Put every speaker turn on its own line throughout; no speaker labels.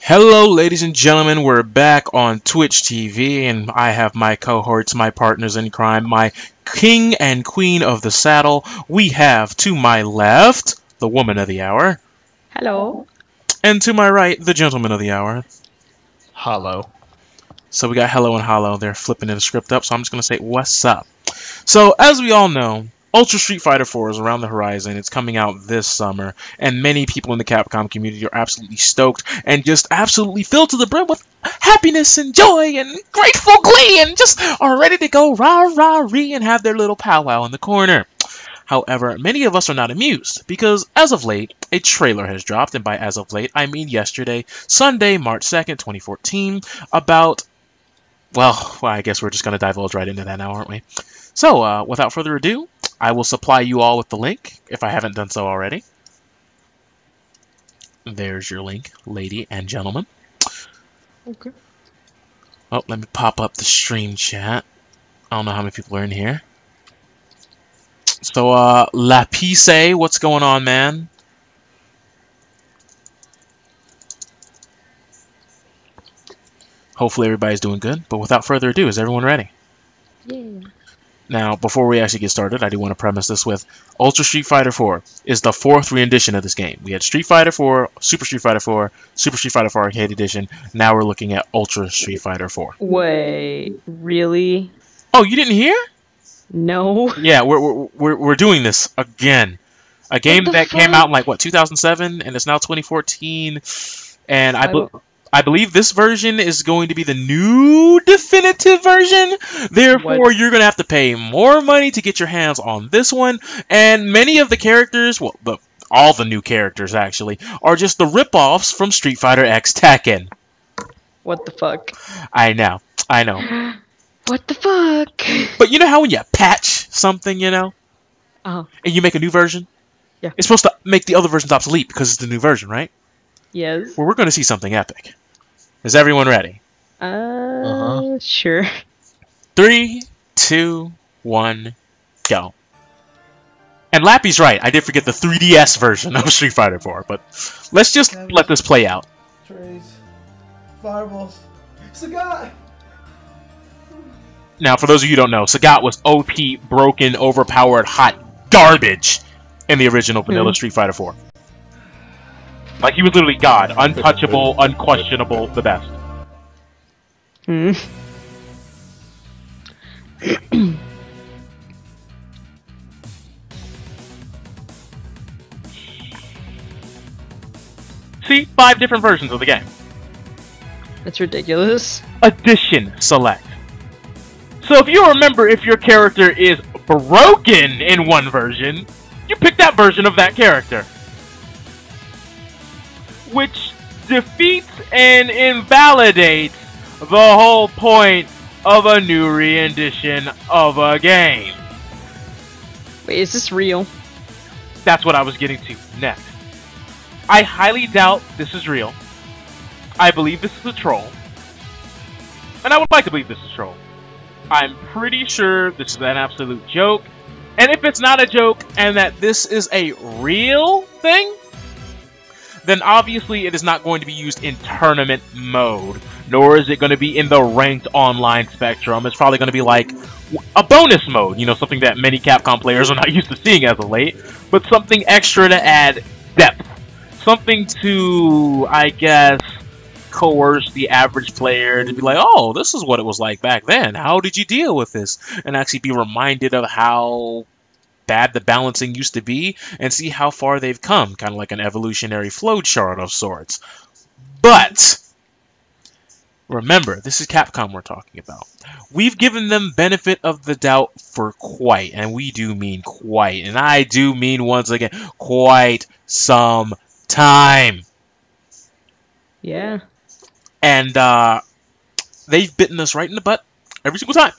Hello, ladies and gentlemen. We're back on Twitch TV, and I have my cohorts, my partners in crime, my king and queen of the saddle. We have to my left, the woman of the hour.
Hello.
And to my right, the gentleman of the hour.
Hollow.
So we got hello and hollow. They're flipping the script up, so I'm just going to say, what's up? So, as we all know, Ultra Street Fighter 4 is around the horizon. It's coming out this summer, and many people in the Capcom community are absolutely stoked and just absolutely filled to the brim with happiness and joy and grateful glee and just are ready to go rah-rah-ree and have their little powwow in the corner. However, many of us are not amused, because as of late, a trailer has dropped, and by as of late, I mean yesterday, Sunday, March 2nd, 2014, about, well, I guess we're just going to divulge right into that now, aren't we? So, without further ado, I will supply you all with the link, if I haven't done so already. There's your link, lady and gentlemen.
Okay.
Oh, let me pop up the stream chat. I don't know how many people are in here. So, Lapise, what's going on, man? Hopefully everybody's doing good, but without further ado, is everyone ready?
Yeah.
Now, before we actually get started, I do want to premise this with Ultra Street Fighter 4 is the fourth rendition of this game. We had Street Fighter 4, Super Street Fighter 4, Super Street Fighter 4 Arcade Edition. Now we're looking at Ultra Street Fighter 4.
Wait, really?
Oh, you didn't hear?
No.
Yeah, we're doing this again. A game that came out in like what 2007, and it's now 2014, and I believe this version is going to be the new definitive version. Therefore, you're going to have to pay more money to get your hands on this one. And many of the characters, well, all the new characters actually, are just the rip-offs from Street Fighter X Tekken.
What the fuck?
I know.
What the fuck?
But you know how when you patch something, you know,
Oh.
and you make a new version?
Yeah.
It's supposed to make the other versions obsolete because it's the new version, right?
Yes.
Well, we're going to see something epic. Is everyone ready?
Sure.
3, 2, 1, go. And Lappy's right. I did forget the 3DS version of Street Fighter 4, but let's just let this play out.
Trays. Fireballs. Sagat!
Now, for those of you who don't know, Sagat was OP, broken, overpowered, hot garbage in the original vanilla Street Fighter 4. Like, he was literally God. Untouchable, unquestionable, the best. See? 5 different versions of the game.
That's ridiculous.
Edition select. So if you remember if your character is broken in one version, you pick that version of that character. Which defeats and invalidates the whole point of a new rendition of a game.
Wait, is this real?
That's what I was getting to next. I highly doubt this is real. I believe this is a troll. And I would like to believe this is a troll. I'm pretty sure this is an absolute joke. And if it's not a joke and that this is a real thing, then obviously it is not going to be used in tournament mode, nor is it going to be in the ranked online spectrum. It's probably going to be like a bonus mode, you know, something that many Capcom players are not used to seeing as of late, but something extra to add depth. Something to, I guess, coerce the average player to be like, oh, this is what it was like back then. How did you deal with this? And actually be reminded of how bad the balancing used to be and see how far they've come, kind of like an evolutionary flowchart of sorts. But remember, this is Capcom we're talking about. We've given them benefit of the doubt for quite, and we do mean quite, and I do mean once again quite some time.
Yeah.
And they've bitten us right in the butt every single time.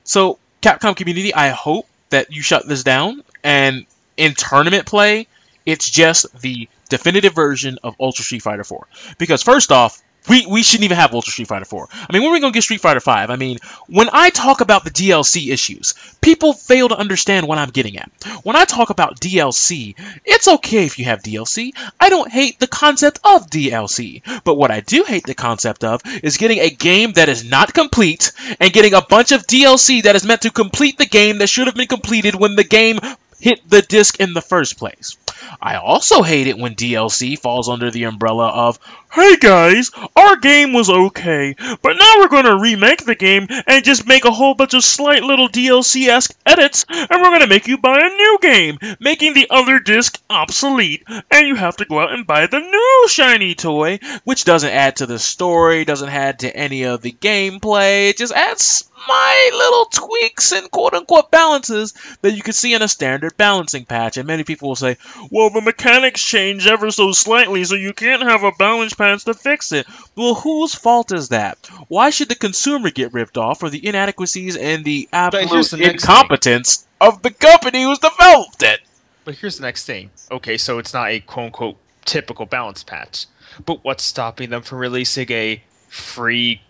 So Capcom community, I hope that you shut this down, and in tournament play, it's just the definitive version of Ultra Street Fighter 4. Because first off, We shouldn't even have Ultra Street Fighter 4. I mean, when are we going to get Street Fighter 5? I mean, when I talk about the DLC issues, people fail to understand what I'm getting at. When I talk about DLC, it's okay if you have DLC. I don't hate the concept of DLC. But what I do hate the concept of is getting a game that is not complete and getting a bunch of DLC that is meant to complete the game that should have been completed when the game hit the disc in the first place. I also hate it when DLC falls under the umbrella of, hey guys, our game was okay, but now we're going to remake the game and just make a whole bunch of slight little DLC-esque edits, and we're going to make you buy a new game, making the other disc obsolete, and you have to go out and buy the new shiny toy, which doesn't add to the story, doesn't add to any of the gameplay, it just adds my little tweaks and quote-unquote balances that you can see in a standard balancing patch. And many people will say, well, the mechanics change ever so slightly, so you can't have a balance patch to fix it. Well, whose fault is that? Why should the consumer get ripped off for the inadequacies and the absolute incompetence of the company who's developed it?
But here's the next thing. Okay, so it's not a quote-unquote typical balance patch. But what's stopping them from releasing a free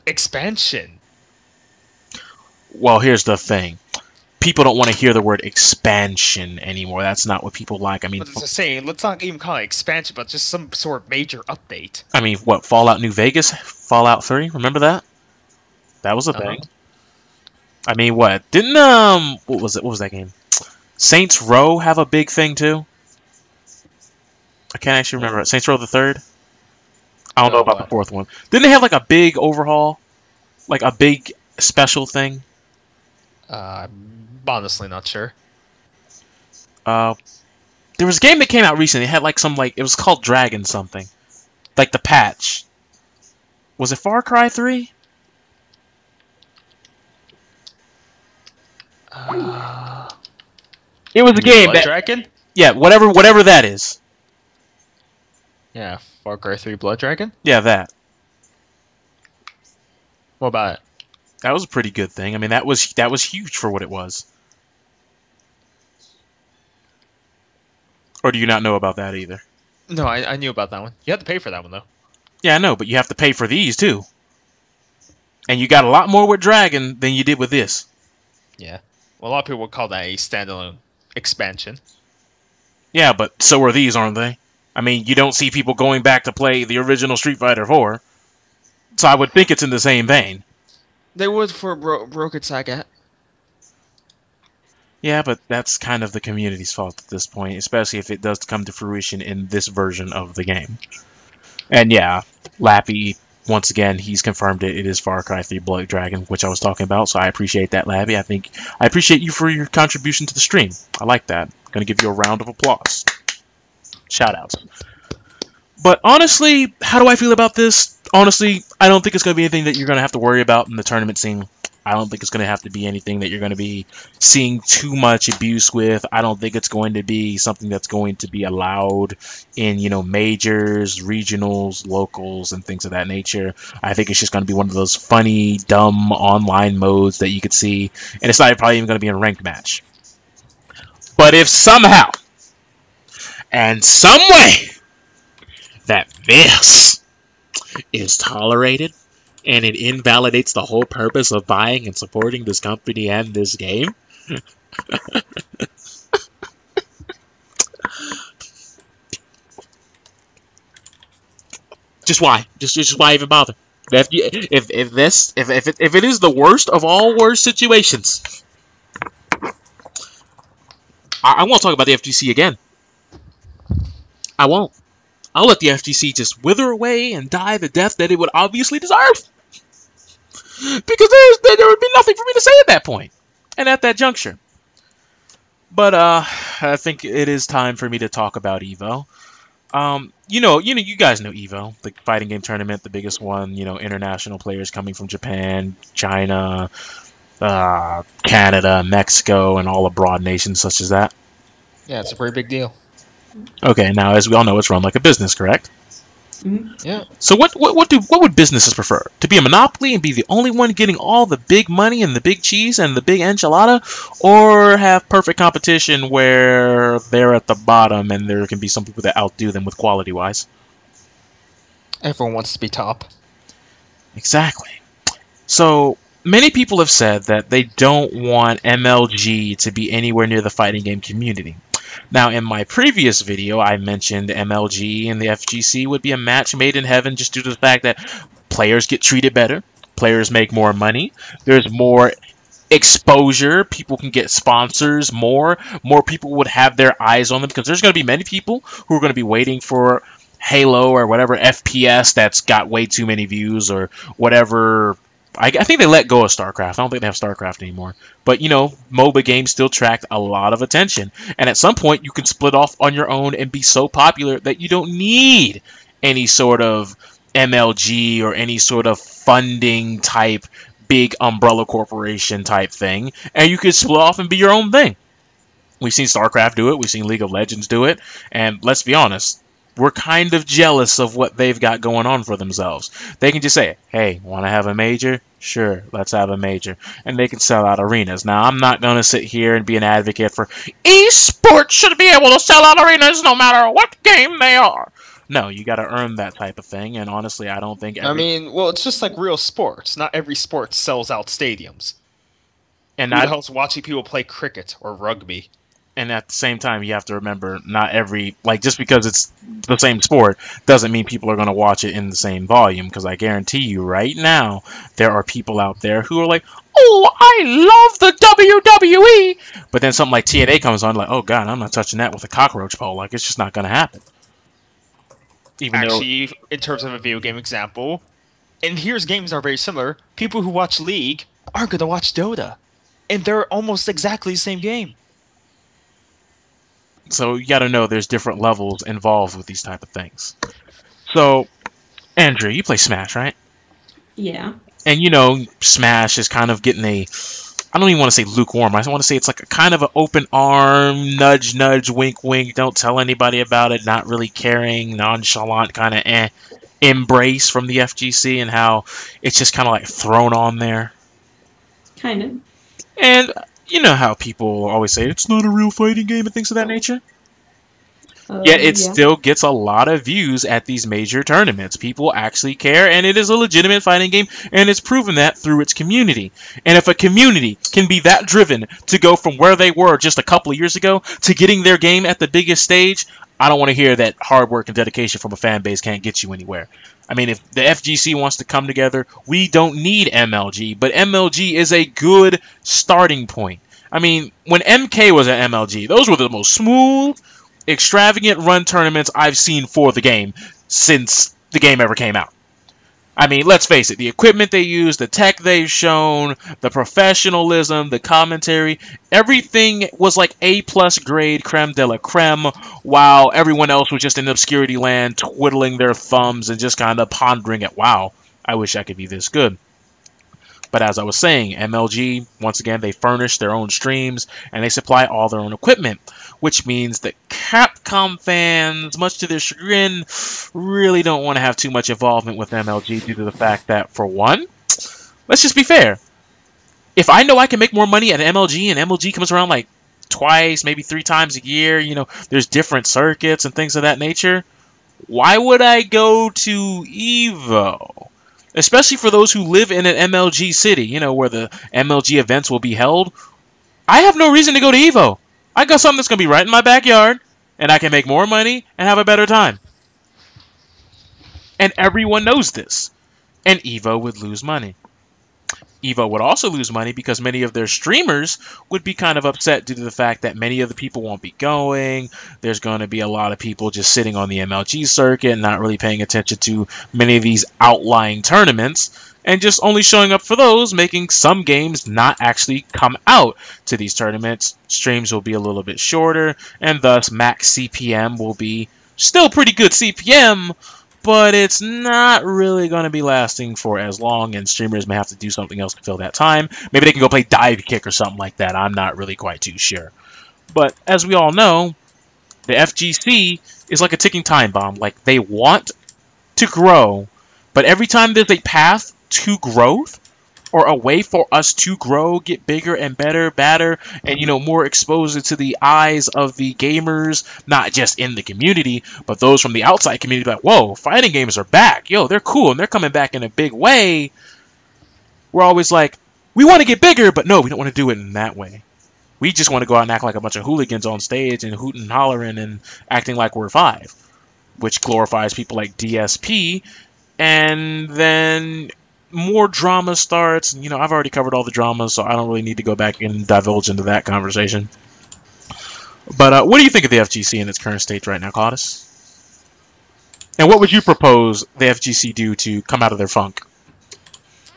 expansion?
Well, here's the thing. People don't want to hear the word expansion anymore. That's not what people like. I mean,
But it's the same. Let's not even call it expansion, but just some sort of major update.
I mean, what, Fallout New Vegas? Fallout 3? Remember that? That was a thing. I mean, what? Didn't, what was it? What was that game? Saints Row have a big thing, too? I can't actually remember it. Saints Row the 3rd? I don't know about the 4th one. Didn't they have, like, a big overhaul? Like, a big special thing?
I'm honestly not sure.
There was a game that came out recently. It had like some it was called Dragon something, like the patch. Was it Far Cry 3? It was a game
Blood Dragon?
Yeah, whatever that is.
Yeah, Far Cry 3 Blood Dragon?
Yeah, that.
What about it?
That was a pretty good thing. I mean, that was huge for what it was. Or do you not know about that either?
No, I knew about that one. You had to pay for that one, though.
Yeah, I know, but you have to pay for these, too. And you got a lot more with Dragon than you did with this.
Yeah. Well, a lot of people would call that a standalone expansion.
Yeah, but so are these, aren't they? I mean, you don't see people going back to play the original Street Fighter 4. So I would think it's in the same vein.
They would for Broken Sagat.
Yeah, but that's kind of the community's fault at this point, especially if it does come to fruition in this version of the game. And yeah, Lappy, once again, he's confirmed it. It is Far Cry 3 Blood Dragon, which I was talking about, so I appreciate that, Lappy. I appreciate you for your contribution to the stream. I like that. I'm going to give you a round of applause. Shout-outs. But honestly, how do I feel about this? Honestly, I don't think it's going to be anything that you're going to have to worry about in the tournament scene. I don't think it's going to have to be anything that you're going to be seeing too much abuse with. I don't think it's going to be something that's going to be allowed in, majors, regionals, locals, and things of that nature. I think it's just going to be one of those funny, dumb online modes that you could see. And it's not probably even going to be a ranked match. But if somehow and some way that this is tolerated and it invalidates the whole purpose of buying and supporting this company and this game, just why? Just why even bother? If it is the worst of all worst situations, I won't talk about the FGC again. I won't. I'll let the FGC just wither away and die the death that it would obviously deserve. Because there would be nothing for me to say at that point. And at that juncture. But, I think it is time for me to talk about EVO. You guys know EVO, the fighting game tournament, the biggest one, international players coming from Japan, China, Canada, Mexico, and all abroad nations such as that.
Yeah, it's a pretty big deal.
Okay, now as we all know, it's run like a business, correct?
Mm-hmm. Yeah.
So what would businesses prefer? To be a monopoly and be the only one getting all the big money and the big cheese and the big enchilada, or have perfect competition where they're at the bottom and there can be some people that outdo them with quality-wise?
Everyone wants to be top.
Exactly. So many people have said that they don't want MLG to be anywhere near the fighting game community. Now, in my previous video, I mentioned MLG and the FGC would be a match made in heaven just due to the fact that players get treated better, players make more money, there's more exposure, people can get sponsors, more people would have their eyes on them, because there's going to be many people who are going to be waiting for Halo or whatever FPS that's got way too many views, or whatever. I think they let go of StarCraft. I don't think they have StarCraft anymore. But, MOBA games still attract a lot of attention. And at some point, you can split off on your own and be so popular that you don't need any sort of MLG or any sort of funding type big umbrella corporation type thing. And you can split off and be your own thing. We've seen StarCraft do it. We've seen League of Legends do it. And let's be honest, we're kind of jealous of what they've got going on for themselves. They can just say, hey, want to have a major? Sure, let's have a major. And they can sell out arenas. Now, I'm not going to sit here and be an advocate for esports should be able to sell out arenas no matter what game they are. No, you got to earn that type of thing. And honestly, I don't think
it's just like real sports. Not every sport sells out stadiums.
And
who the hell's watching people play cricket or rugby?
And at the same time, you have to remember, not every, just because it's the same sport doesn't mean people are going to watch it in the same volume. Because I guarantee you right now, there are people out there who are like, oh, I love the WWE. But then something like TNA comes on, like, oh, God, I'm not touching that with a cockroach pole. Like, it's just not going to happen.
Actually, in terms of a video game example, and here's games are very similar, people who watch League aren't going to watch Dota. And they're almost exactly the same game.
So you got to know there's different levels involved with these type of things. So, Andrew, you play Smash, right?
Yeah.
And Smash is kind of getting I don't even want to say lukewarm. I want to say it's like a kind of an open arm, nudge, nudge, wink, wink, don't tell anybody about it, not really caring, nonchalant kind of embrace from the FGC, and how it's just kind of like thrown on there.
Kind of.
And you know how people always say it's not a real fighting game and things of that nature? Yet it still gets a lot of views at these major tournaments. People actually care, and it is a legitimate fighting game, and it's proven that through its community. And if a community can be that driven to go from where they were just a couple of years ago to getting their game at the biggest stage, I don't want to hear that hard work and dedication from a fan base can't get you anywhere. I mean, if the FGC wants to come together, we don't need MLG, but MLG is a good starting point. I mean, when MK was at MLG, those were the most smooth, extravagant run tournaments I've seen for the game since the game ever came out. I mean, let's face it, the equipment they use, the tech they've shown, the professionalism, the commentary, everything was like A+ grade, creme de la creme, while everyone else was just in obscurity land, twiddling their thumbs and just kind of pondering at, wow, I wish I could be this good. But as I was saying, MLG, once again, they furnish their own streams, and they supply all their own equipment, which means that Capcom fans, much to their chagrin, really don't want to have too much involvement with MLG due to the fact that, for one, let's just be fair. If I know I can make more money at MLG, and MLG comes around like twice, maybe 3 times a year, there's different circuits and things of that nature, why would I go to EVO? Especially for those who live in an MLG city, where the MLG events will be held. I have no reason to go to EVO. I got something that's going to be right in my backyard, and I can make more money and have a better time. And everyone knows this. And EVO would lose money. EVO would also lose money because many of their streamers would be kind of upset due to the fact that many of the people won't be going. There's going to be a lot of people just sitting on the MLG circuit, not really paying attention to many of these outlying tournaments, and just only showing up for those, making some games not actually come out to these tournaments. Streams will be a little bit shorter, and thus max CPM will be still pretty good CPM, but it's not really going to be lasting for as long, and streamers may have to do something else to fill that time. Maybe they can go play Dive Kick or something like that. I'm not really quite too sure. But as we all know, the FGC is like a ticking time bomb. Like, they want to grow, but every time there's a path to growth, or a way for us to grow, get bigger and better, and more exposure to the eyes of the gamers, not just in the community, but those from the outside community. Like, whoa, fighting games are back. Yo, they're cool and they're coming back in a big way. We're always like, we want to get bigger, but no, we don't want to do it in that way. We just want to go out and act like a bunch of hooligans on stage and hooting and hollering and acting like we're 5, which glorifies people like DSP. And then more drama starts. I've already covered all the dramas, so I don't really need to go back and divulge into that conversation. But what do you think of the FGC in its current state right now, Claudius? And what would you propose the FGC do to come out of their funk?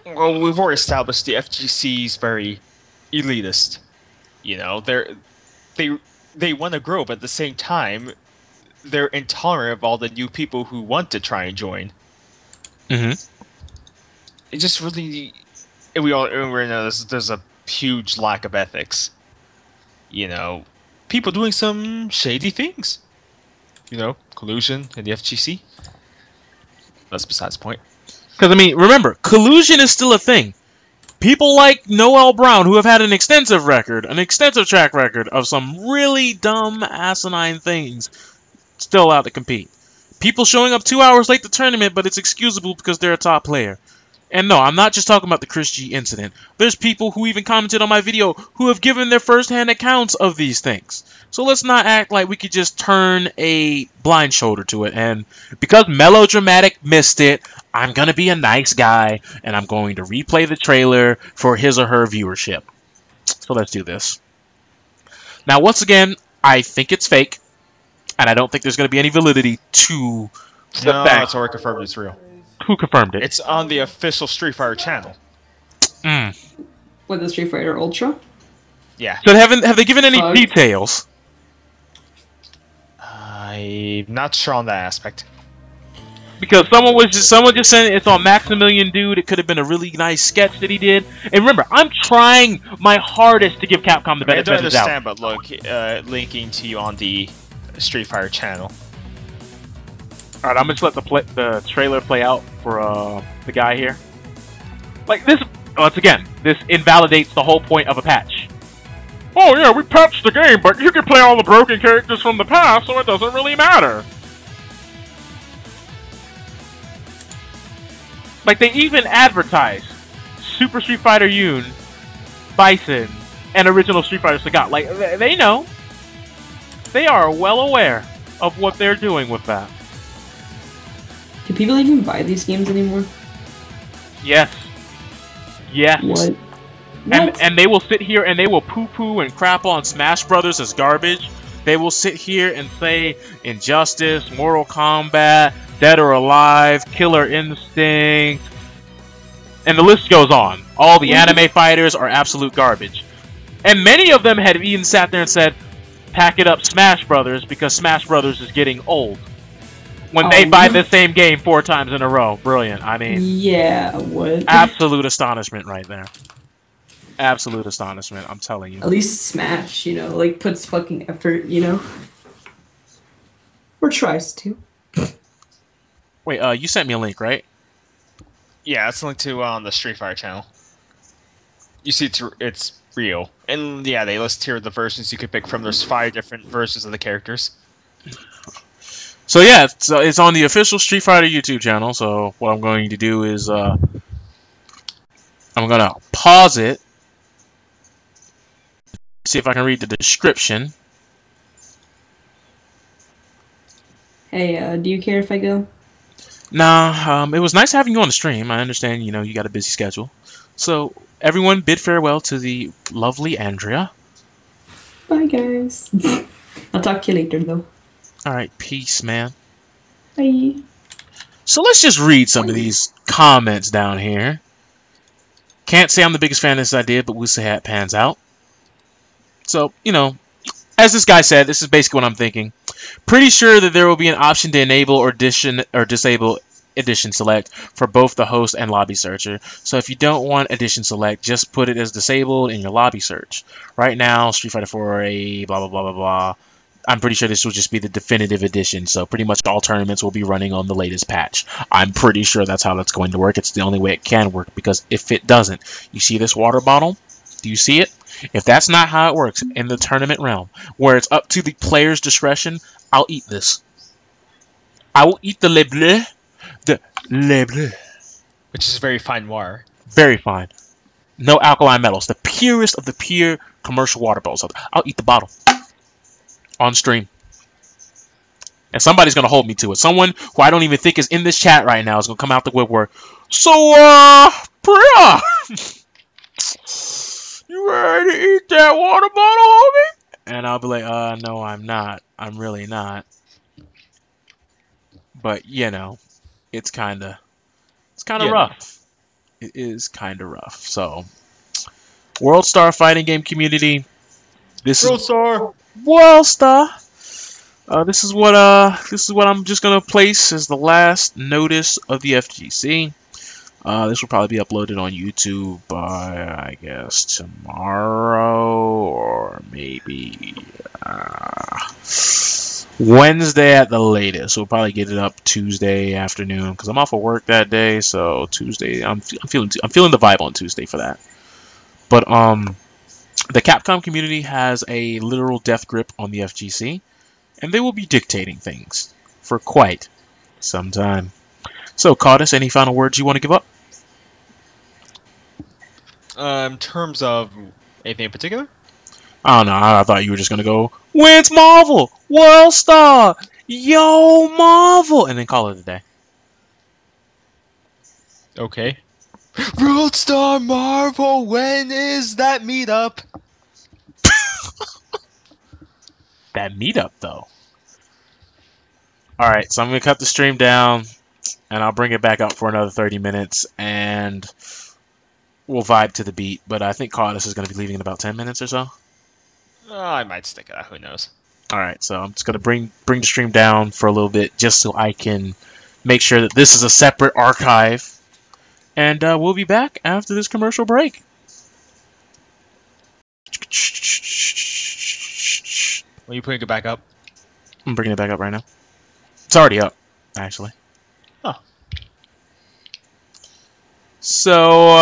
Well, we've already established the FGC is very elitist. They want to grow, but at the same time, they're intolerant of all the new people who want to try and join.
Mm-hmm.
It just really, and we know there's a huge lack of ethics. People doing some shady things. Collusion in the FGC. That's besides the point.
Because, remember, collusion is still a thing. People like Noel Brown, who have had an extensive track record of some really dumb, asinine things, still allowed to compete. People showing up 2 hours late to tournament, but it's excusable because they're a top player. And no, I'm not just talking about the Chris G incident. There's people who even commented on my video who have given their first-hand accounts of these things. So let's not act like we could just turn a blind shoulder to it. And because Melodramatic missed it, I'm going to be a nice guy, and I'm going to replay the trailer for his or her viewership. So let's do this. Now, once again, I think it's fake, and I don't think there's going to be any validity to the fact.
It's already confirmed it's real.
Who confirmed it?
It's on the official Street Fighter channel.
With the Street Fighter Ultra?
Yeah.
So have they given any details?
I'm not sure on that aspect.
Because someone just said it's on Maximilian Dude. It could have been a really nice sketch that he did. And remember, I'm trying my hardest to give Capcom the benefit of the doubt.
I don't understand, but look, linking to you on the Street Fighter channel.
Alright, I'm just let the trailer play out for the guy here. Like this, once again, this invalidates the whole point of a patch. Oh yeah, we patched the game, but you can play all the broken characters from the past, so it doesn't really matter. Like they even advertise Super Street Fighter Yun, Bison, and original Street Fighter Sagat. Like they know. They are well aware of what they're doing with that.
Do people even buy these games anymore?
Yes. Yes.
What?
And they will sit here and they will poo-poo and crap on Smash Brothers as garbage. They will sit here and say Injustice, Mortal Kombat, Dead or Alive, Killer Instinct, and the list goes on. All the anime fighters are absolute garbage. And many of them had even sat there and said, pack it up Smash Brothers because Smash Brothers is getting old. When they buy the same game 4 times in a row. Brilliant.
Yeah, what?
Absolute astonishment right there. Absolute astonishment, I'm telling you.
At least Smash, puts fucking effort, Or tries to.
Wait, you sent me a link, right?
Yeah, it's linked to on the Street Fighter channel. You see it's real. And yeah, they list here the versions you could pick from. There's 5 different versions of the characters.
So yeah, it's on the official Street Fighter YouTube channel. So what I'm going to do is I'm going to pause it, see if I can read the description.
Hey, do you care if I go?
Nah, it was nice having you on the stream. I understand, you got a busy schedule. So everyone bid farewell to the lovely Andrea.
Bye, guys. I'll talk to you later, though.
Alright, peace, man.
Bye.
So let's just read some of these comments down here. Can't say I'm the biggest fan of this idea, but we'll see how it pans out. So, as this guy said, this is basically what I'm thinking. Pretty sure that there will be an option to enable or disable edition select for both the host and lobby searcher. So if you don't want edition select, just put it as disabled in your lobby search. Right now, Street Fighter 4, blah, blah, blah, blah, blah. I'm pretty sure this will just be the definitive edition, so pretty much all tournaments will be running on the latest patch. I'm pretty sure that's how that's going to work. It's the only way it can work, because if it doesn't, you see this water bottle? Do you see it? If that's not how it works in the tournament realm, where it's up to the player's discretion, I'll eat this. I will eat the le bleu. The le bleu.
Which is very fine water.
Very fine. No alkaline metals. The purest of the pure commercial water bottles. I'll eat the bottle. On stream. And somebody's going to hold me to it. Someone who I don't even think is in this chat right now is going to come out the woodwork. So, Priya! You ready to eat that water bottle, homie? And I'll be like, no, I'm not. I'm really not. But, you know, it's kind of rough. It is kind of rough. So, World Star fighting game community. World Star. This is what I'm just gonna place as the last notice of the FGC. This will probably be uploaded on YouTube by, I guess, tomorrow or maybe Wednesday at the latest. We'll probably get it up Tuesday afternoon because I'm off of work that day. So Tuesday, I'm feeling the vibe on Tuesday for that. But the Capcom community has a literal death grip on the FGC, and they will be dictating things for quite some time. So, Cardus, any final words you want to give up?
In terms of anything in particular?
I don't know. I thought you were just going to go, wins Marvel! World Star! Yo, Marvel! And then call it a day.
Okay. World Star Marvel, when is that meetup?
That meetup, though. Alright, so I'm going to cut the stream down, and I'll bring it back up for another 30 minutes, and we'll vibe to the beat. But I think Cardus is going to be leaving in about 10 minutes or so.
I might stick it out. Who knows?
Alright, so I'm just going to bring the stream down for a little bit, just so I can make sure that this is a separate archive. And we'll be back after this commercial break.
Are you putting it back up?
I'm bringing it back up right now. It's already up, actually.
Oh.
So,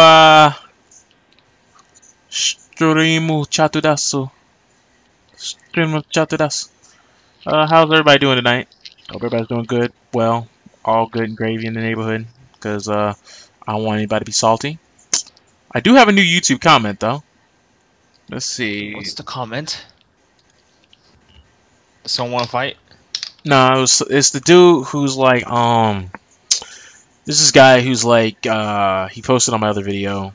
streamu chatu dasu. Streamu chatu dasu. How's everybody doing tonight? Hope everybody's doing good. Well, all good and gravy in the neighborhood. Because, I don't want anybody to be salty. I do have a new YouTube comment, though. Let's see.
What's the comment? Does someone want to fight?
No, it's the dude who's like, this is guy who's like, he posted on my other video.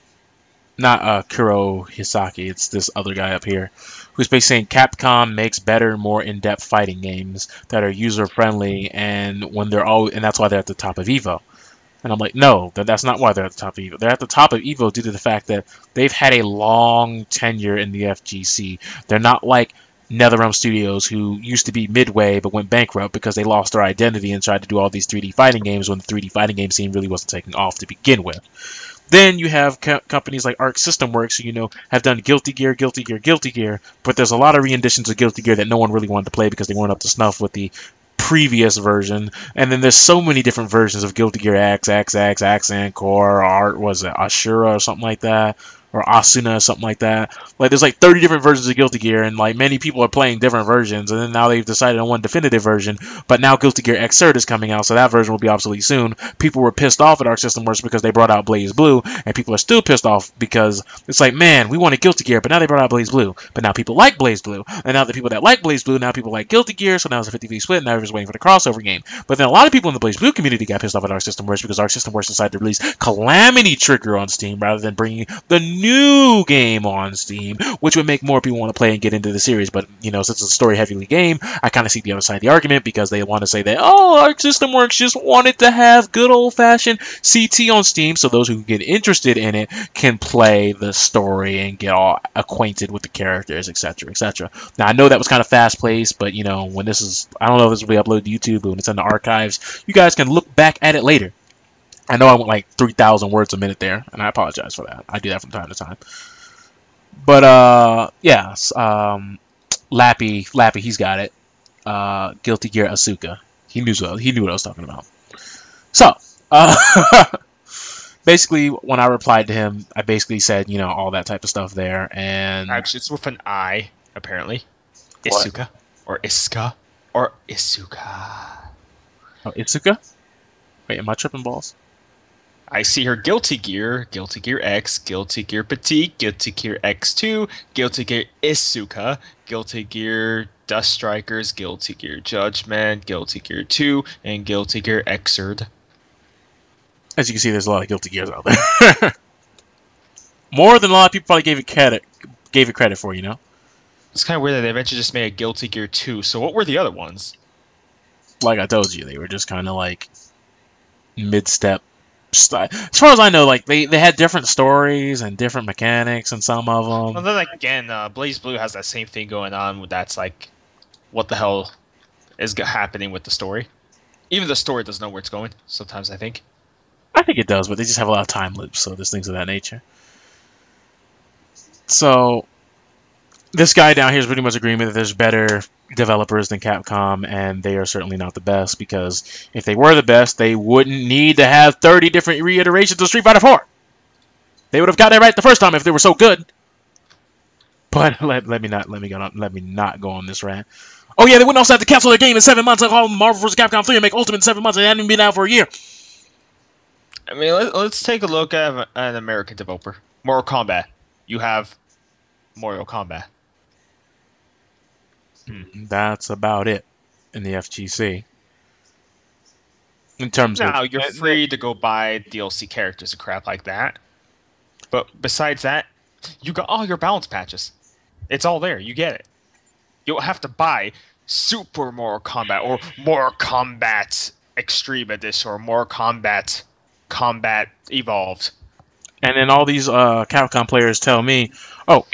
Not, Kuro Hisaki, it's this other guy up here. Who's basically saying Capcom makes better, more in-depth fighting games that are user-friendly, and that's why they're at the top of EVO. And I'm like, no, that's not why they're at the top of EVO. They're at the top of EVO due to the fact that they've had a long tenure in the FGC. They're not like NetherRealm Studios, who used to be Midway but went bankrupt because they lost their identity and tried to do all these 3D fighting games when the 3D fighting game scene really wasn't taking off to begin with. Then you have companies like Arc System Works, who, have done Guilty Gear, but there's a lot of re-editions of Guilty Gear that no one really wanted to play because they weren't up to snuff with the previous version. And then there's so many different versions of Guilty Gear X, Accent Core, or was it Ashura or something like that, or Asuna or something like that. Like, there's like 30 different versions of Guilty Gear, and like many people are playing different versions, and then now they've decided on one definitive version, but now Guilty Gear Xrd is coming out, so that version will be obsolete soon. People were pissed off at Arc System Works because they brought out Blaze Blue, and people are still pissed off because it's like, man, we wanted Guilty Gear, but now they brought out Blaze Blue, but now people like Blaze Blue, and now the people that like Blaze Blue, now people like Guilty Gear, so now it's a 50-50 split, and now everyone's waiting for the crossover game. But then a lot of people in the Blaze Blue community got pissed off at Arc System Works because Arc System Works decided to release Calamity Trigger on Steam rather than bringing the new game on Steam, which would make more people want to play and get into the series. But, since it's a story-heavy game, I kind of see the other side of the argument because they want to say that, Arc System Works just wanted to have good old-fashioned CT on Steam so those who get interested in it can play the story and get all acquainted with the characters, etc., etc. Now, I know that was kind of fast-paced, but, when this is, I don't know if this will be uploaded to YouTube, but when it's in the archives, you guys can look back at it later. I know I went like 3,000 words a minute there, and I apologize for that. I do that from time to time. But, yeah, Lappy, he's got it. Guilty Gear Asuka. He knew what I was talking about. So, basically, when I replied to him, I basically said, all that type of stuff there, and
Actually, it's with an I, apparently.
What?
Isuka. Or Iska. Or Isuka.
Oh, Itsuka? Wait, am I tripping balls?
I see her Guilty Gear X, Guilty Gear Petite, Guilty Gear X2, Guilty Gear Isuka, Guilty Gear Dust Strikers, Guilty Gear Judgment, Guilty Gear 2, and Guilty Gear Xrd.
As you can see, there's a lot of Guilty Gears out there. More than a lot of people probably gave it credit for,
It's kind of weird that they eventually just made a Guilty Gear 2. So what were the other ones?
Like I told you, they were just kind of like mid-step style. As far as I know, like they had different stories and different mechanics in some of them.
Well, then again, Blaze Blue has that same thing going on. That's like, what the hell is happening with the story? Even the story doesn't know where it's going. Sometimes I think
it does, but they just have a lot of time loops, so there's things of that nature. So this guy down here is pretty much agreeing that there's better developers than Capcom, and they are certainly not the best, because if they were the best, they wouldn't need to have 30 different reiterations of Street Fighter 4. They would have got it right the first time if they were so good. But let me not go on this rant. Oh yeah, they wouldn't also have to cancel their game in 7 months and call Marvel vs. Capcom 3 and make Ultimate in 7 months. It hadn't even been out for a year.
I mean, let's take a look at an American developer. Mortal Kombat. You have Mortal Kombat.
That's about it in the FGC. In terms
Now,
of...
you're free to go buy DLC characters and crap like that. But besides that, you got all your balance patches. It's all there. You get it. You don't have to buy Super Mortal Kombat or Mortal Kombat Extreme Edition or Mortal Kombat Combat Evolved.
And then all these Capcom players tell me, oh,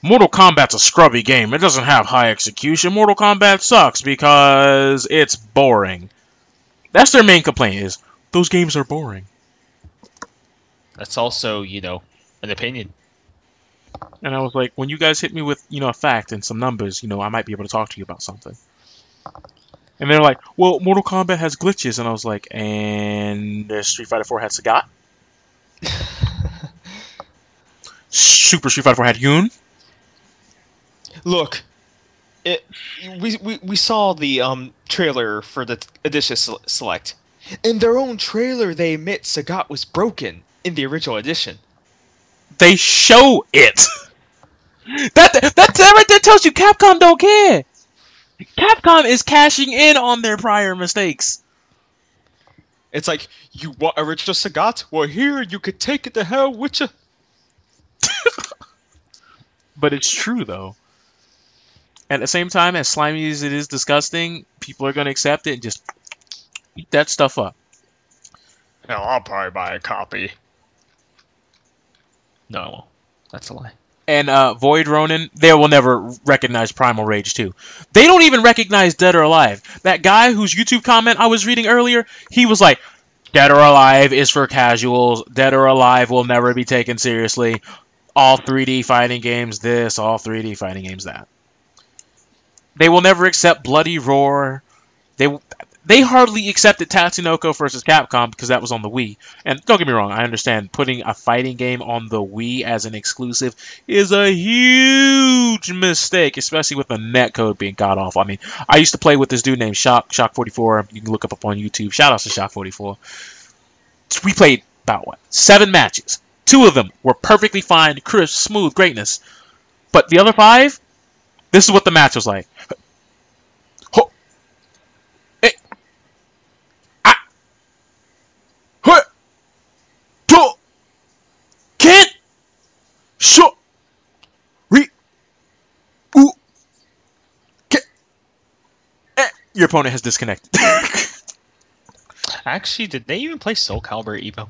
Mortal Kombat's a scrubby game. It doesn't have high execution. Mortal Kombat sucks because it's boring. That's their main complaint, is those games are boring.
That's also, an opinion.
And I was like, when you guys hit me with, a fact and some numbers, I might be able to talk to you about something. And they're like, well, Mortal Kombat has glitches. And I was like, and Street Fighter 4 had Sagat? Super Street Fighter 4 had Yoon?
Look, we saw the trailer for the Edition Select. In their own trailer, they admit Sagat was broken in the original edition.
They show it. That tells you Capcom don't care. Capcom is cashing in on their prior mistakes.
It's like, you want original Sagat? Well, here, you could take it to hell with you.
But it's true, though. At the same time, as slimy as it is disgusting, people are going to accept it and just eat that stuff up.
Hell, I'll probably buy a copy. No, I won't. That's a lie.
And Void Ronin, they will never recognize Primal Rage 2. They don't even recognize Dead or Alive. That guy whose YouTube comment I was reading earlier, he was like, Dead or Alive is for casuals. Dead or Alive will never be taken seriously. All 3D fighting games this, all 3D fighting games that. They will never accept Bloody Roar. They hardly accepted Tatsunoko versus Capcom because that was on the Wii. And don't get me wrong, I understand putting a fighting game on the Wii as an exclusive is a huge mistake, especially with the netcode being god awful. I mean, I used to play with this dude named Shock44. You can look up on YouTube. Shout out to Shock44. We played about 7 matches. 2 of them were perfectly fine, crisp, smooth, greatness. But the other 5, this is what the match was like. Your opponent has disconnected.
Actually, did they even play Soul Calibur at Evo?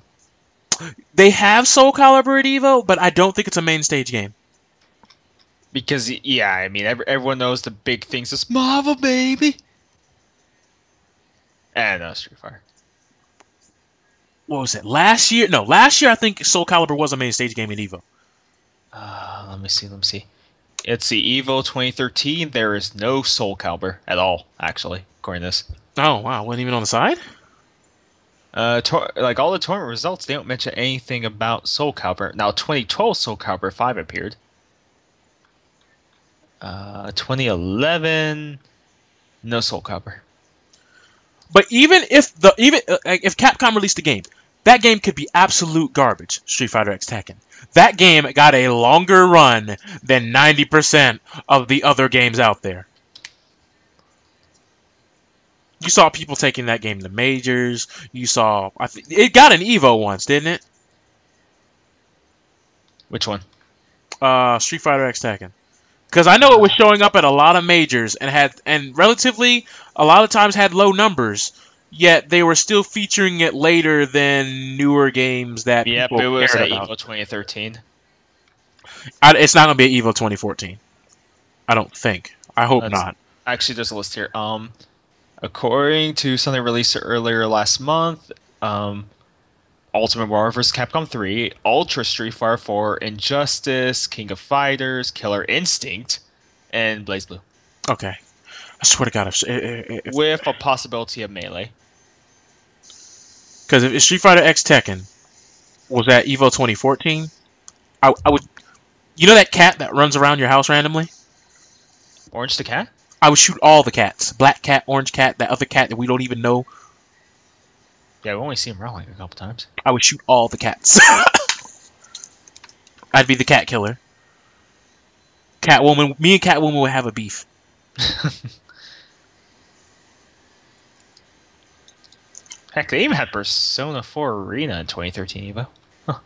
They have Soul Calibur at Evo, but I don't think it's a main stage game.
Because, yeah, I mean, everyone knows the big things is Marvel, baby! And Street Fighter.
What was it? Last year? No, last year I think Soul Calibur was a main stage game in Evo.
Let me see. It's the Evo 2013. There is no Soul Calibur at all, actually, according to this.
Oh wow, wasn't even on the side.
Like all the tournament results, they don't mention anything about Soul Calibur. Now, 2012 Soul Calibur 5 appeared. 2011, no Soul Calibur.
But even if if Capcom released a game, that game could be absolute garbage. Street Fighter X Tekken. That game got a longer run than 90% of the other games out there. You saw people taking that game to majors. You saw it got an Evo once, didn't it?
Which one?
Street Fighter X Tekken. Because I know it was showing up at a lot of majors and relatively a lot of times had low numbers, yet they were still featuring it later than newer games that
Yep,
people
it was
cared
at
about.
Evo 2013.
It's not gonna be at Evo 2014. I don't think. I hope not.
Actually, there's a list here. According to something released earlier last month, Ultimate Warrior vs. Capcom 3, Ultra Street Fighter 4, Injustice, King of Fighters, Killer Instinct, and BlazBlue.
Okay. I swear to God,
with a possibility of Melee.
Because if Street Fighter X Tekken was at Evo 2014, I would... You know that cat that runs around your house randomly?
Orange the cat?
I would shoot all the cats. Black cat, orange cat, that other cat that we don't even know.
Yeah, we only see him around like a couple times.
I would shoot all the cats. I'd be the cat killer. Catwoman, me and Catwoman would have a beef.
Heck, they even had Persona 4 Arena in 2013 Evo. Huh.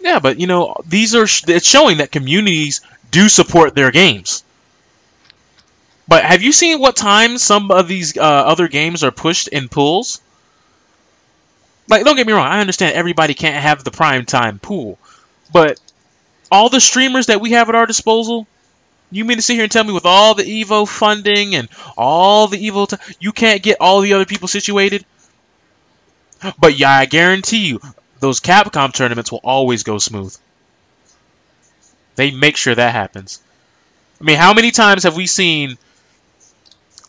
Yeah, but you know, it's showing that communities do support their games. But have you seen what time some of these other games are pushed in pools? Like, don't get me wrong, I understand everybody can't have the prime time pool. But all the streamers that we have at our disposal, you mean to sit here and tell me with all the Evo funding and all the Evo you can't get all the other people situated? But yeah, I guarantee you, those Capcom tournaments will always go smooth. They make sure that happens. I mean, how many times have we seen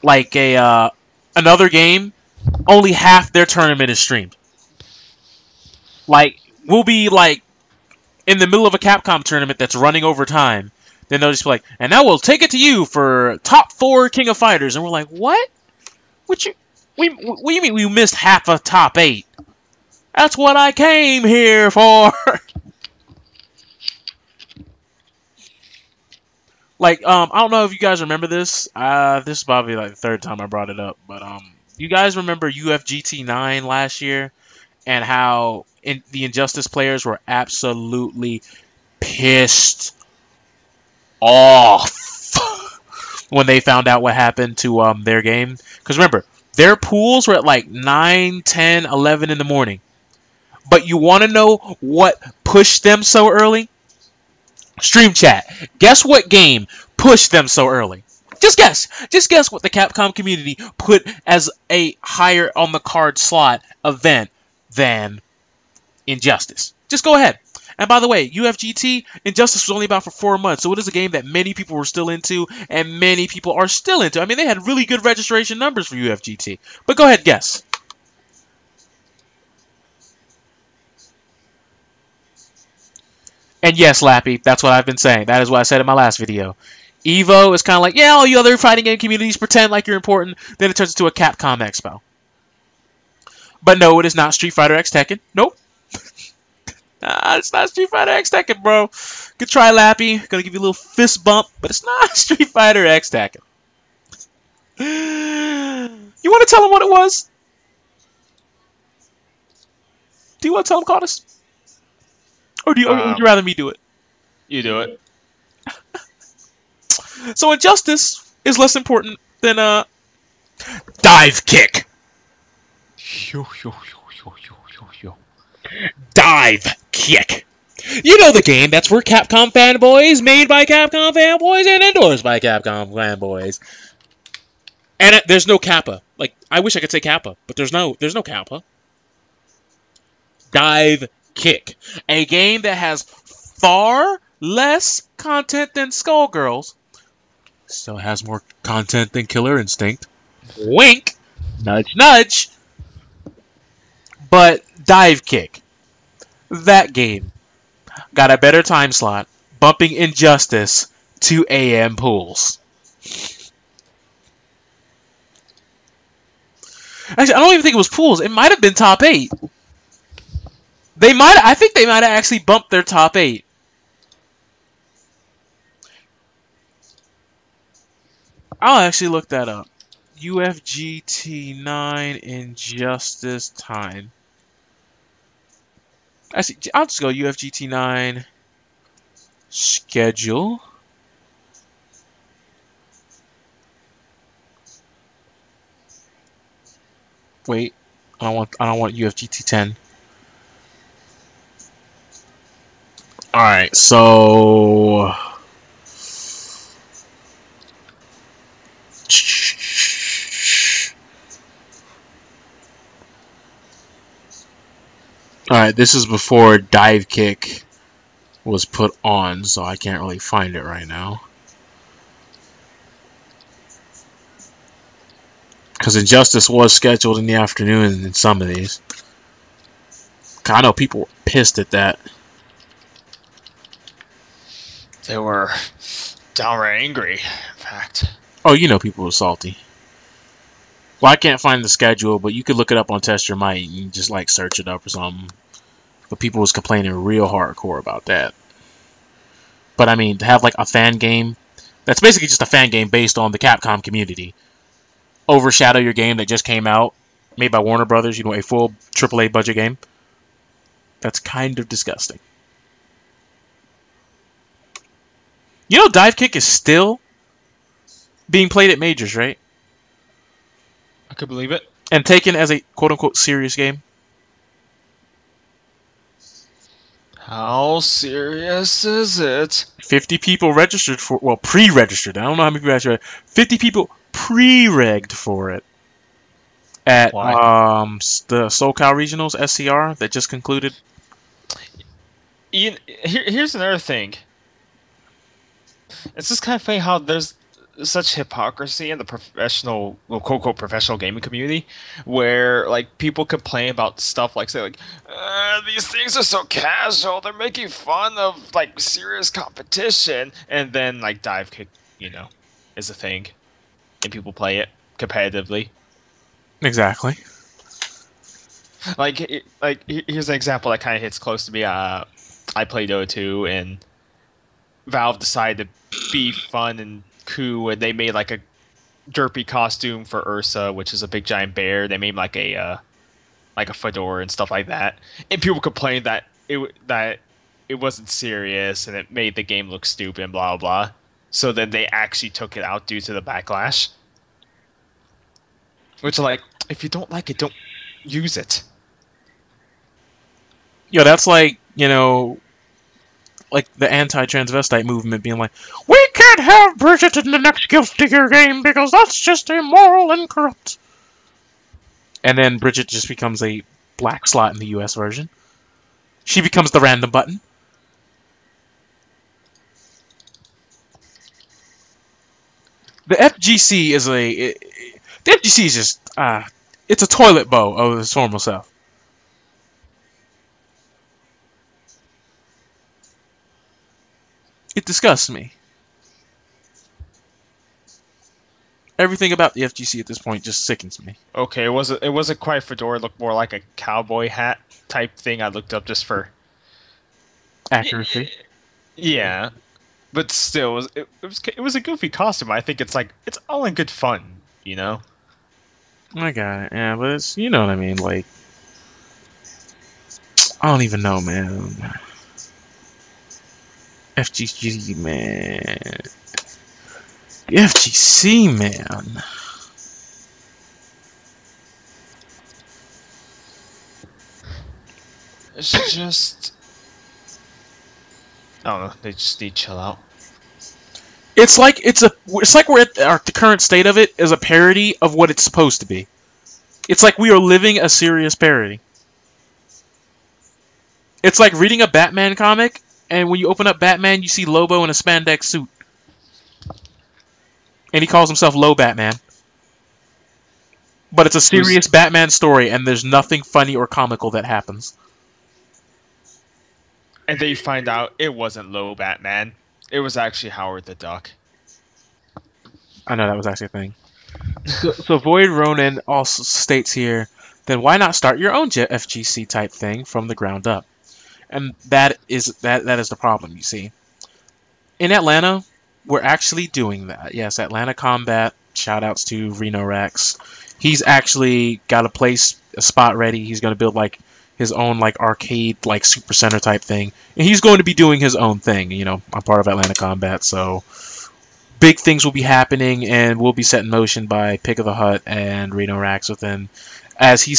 like another game, only half their tournament is streamed? Like, we'll be like in the middle of a Capcom tournament that's running over time. Then they'll just be like, and now we'll take it to you for top 4 King of Fighters. And we're like, what? What do you mean we missed half a top 8? That's what I came here for. Like, I don't know if you guys remember this. This is probably like the third time I brought it up. But you guys remember UFGT 9 last year? And how the Injustice players were absolutely pissed off when they found out what happened to their game. Because remember, their pools were at like 9, 10, 11 in the morning. But you want to know what pushed them so early? Stream chat. Guess what game pushed them so early? Just guess. Just guess what the Capcom community put as a higher on the card slot event than Injustice. Just go ahead. And by the way, UFGT, Injustice was only about for 4 months, so it is a game that many people were still into, and many people are still into. I mean, they had really good registration numbers for UFGT. But go ahead, guess. And yes, Lappy, that's what I've been saying. That is what I said in my last video. Evo is kind of like, yeah, all you other fighting game communities pretend like you're important, then it turns into a Capcom Expo. But no, it is not Street Fighter X Tekken. Nope. Nah, it's not Street Fighter X Tekken, bro. Good try, Lappy. Gonna give you a little fist bump, but it's not Street Fighter X Tekken. You want to tell him what it was? Do you want to tell him, Cardus? Or would you rather me do it?
You do it.
So Injustice is less important than Dive Kick. Dive Kick. You know the game that's for Capcom fanboys, made by Capcom fanboys, and endorsed by Capcom fanboys. And there's no Kappa. Like, I wish I could say Kappa, but there's no Kappa. Dive Kick. A game that has far less content than Skullgirls. Still has more content than Killer Instinct. Wink. Nudge, nudge. But Dive Kick. That game got a better time slot, bumping Injustice to AM pools. Actually, I don't even think it was pools. It might have been top 8. I think they might have actually bumped their top 8. I'll actually look that up. UFGT 9 Injustice time. Actually, I'll just go UFGT 9 schedule. Wait, I don't want UFGT 10. All right, so alright, this is before Dive Kick was put on, so I can't really find it right now. Because Injustice was scheduled in the afternoon in some of these. I know people were pissed at that.
They were downright angry, in fact.
Oh, you know people were salty. Well, I can't find the schedule, but you could look it up on Test Your Might and just like search it up or something. But people was complaining real hardcore about that. But I mean, to have like a fan game, that's basically just a fan game based on the Capcom community, overshadow your game that just came out, made by Warner Brothers, you know, a full AAA budget game. That's kind of disgusting. You know, Dive Kick is still being played at majors, right?
I could believe it.
And taken as a quote-unquote serious game.
How serious is it?
50 people registered for, well, pre-registered. I don't know how many people actually. 50 people pre-regged for it at the SoCal Regionals SCR that just concluded.
Ian, here's another thing. It's just kind of funny how there's such hypocrisy in the professional, well, quote-unquote professional gaming community, where like people complain about stuff like, say, like, these things are so casual, they're making fun of like serious competition, and then like Dive Kick, you know, is a thing, and people play it competitively.
Exactly.
Like here's an example that kind of hits close to me. I played Dota 2, and Valve decided to be fun and cool, and they made like a derpy costume for Ursa, which is a big giant bear. They made like a fedora and stuff like that, and people complained that it wasn't serious and it made the game look stupid and blah blah. So then they actually took it out due to the backlash. Which, like, if you don't like it, don't use it.
Yeah, that's like, you know, like the anti-transvestite movement being like, we can't have Bridget in the next Guilty Gear game because that's just immoral and corrupt. And then Bridget just becomes a black slot in the US version. She becomes the random button. The FGC is the FGC is just, it's a toilet bowl of its formal self. It disgusts me. Everything about the FGC at this point just sickens me.
Okay, it wasn't quite fedora. It looked more like a cowboy hat type thing. I looked up just for
accuracy.
Yeah, but still, it was a goofy costume. I think it's all in good fun, you know.
I got it. Yeah, but it's, you know what I mean. Like, I don't even know, man. FGC, man. The FGC, man.
It's just, I don't know. They just need to chill out.
It's like we're at the current state of it is a parody of what it's supposed to be. It's like we are living a serious parody. It's like reading a Batman comic And when you open up Batman, you see Lobo in a spandex suit. And he calls himself Low Batman. But it's a serious Batman story, and there's nothing funny or comical that happens.
And then you find out it wasn't Low Batman. It was actually Howard the Duck.
I know that was actually a thing. So Void Ronin also states here, then why not start your own FGC type thing from the ground up? And that is the problem, you see. In Atlanta, we're actually doing that. Yes, Atlanta Combat, shout outs to Reno Rex. He's actually got a spot ready. He's going to build like his own like arcade like super center type thing. And he's going to be doing his own thing. You know, I'm part of Atlanta Combat, so big things will be happening and will be set in motion by Pick of the Hut and Reno Rax within, as Pick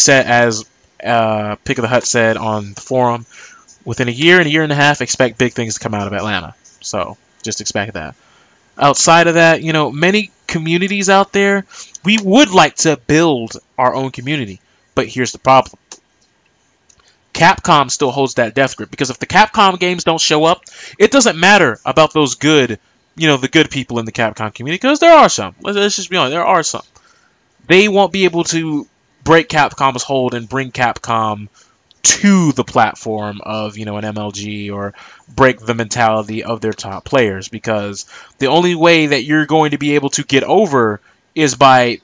of the Hut said on the forum, within a year and a half, expect big things to come out of Atlanta. So just expect that. Outside of that, you know, many communities out there, we would like to build our own community, but here's the problem. Capcom still holds that death grip, because if the Capcom games don't show up, it doesn't matter about those good, you know, the good people in the Capcom community, because there are some. Let's just be honest, there are some. They won't be able to break Capcom's hold and bring Capcom to the platform of, you know, an MLG, or break the mentality of their top players, because the only way that you're going to be able to get over is by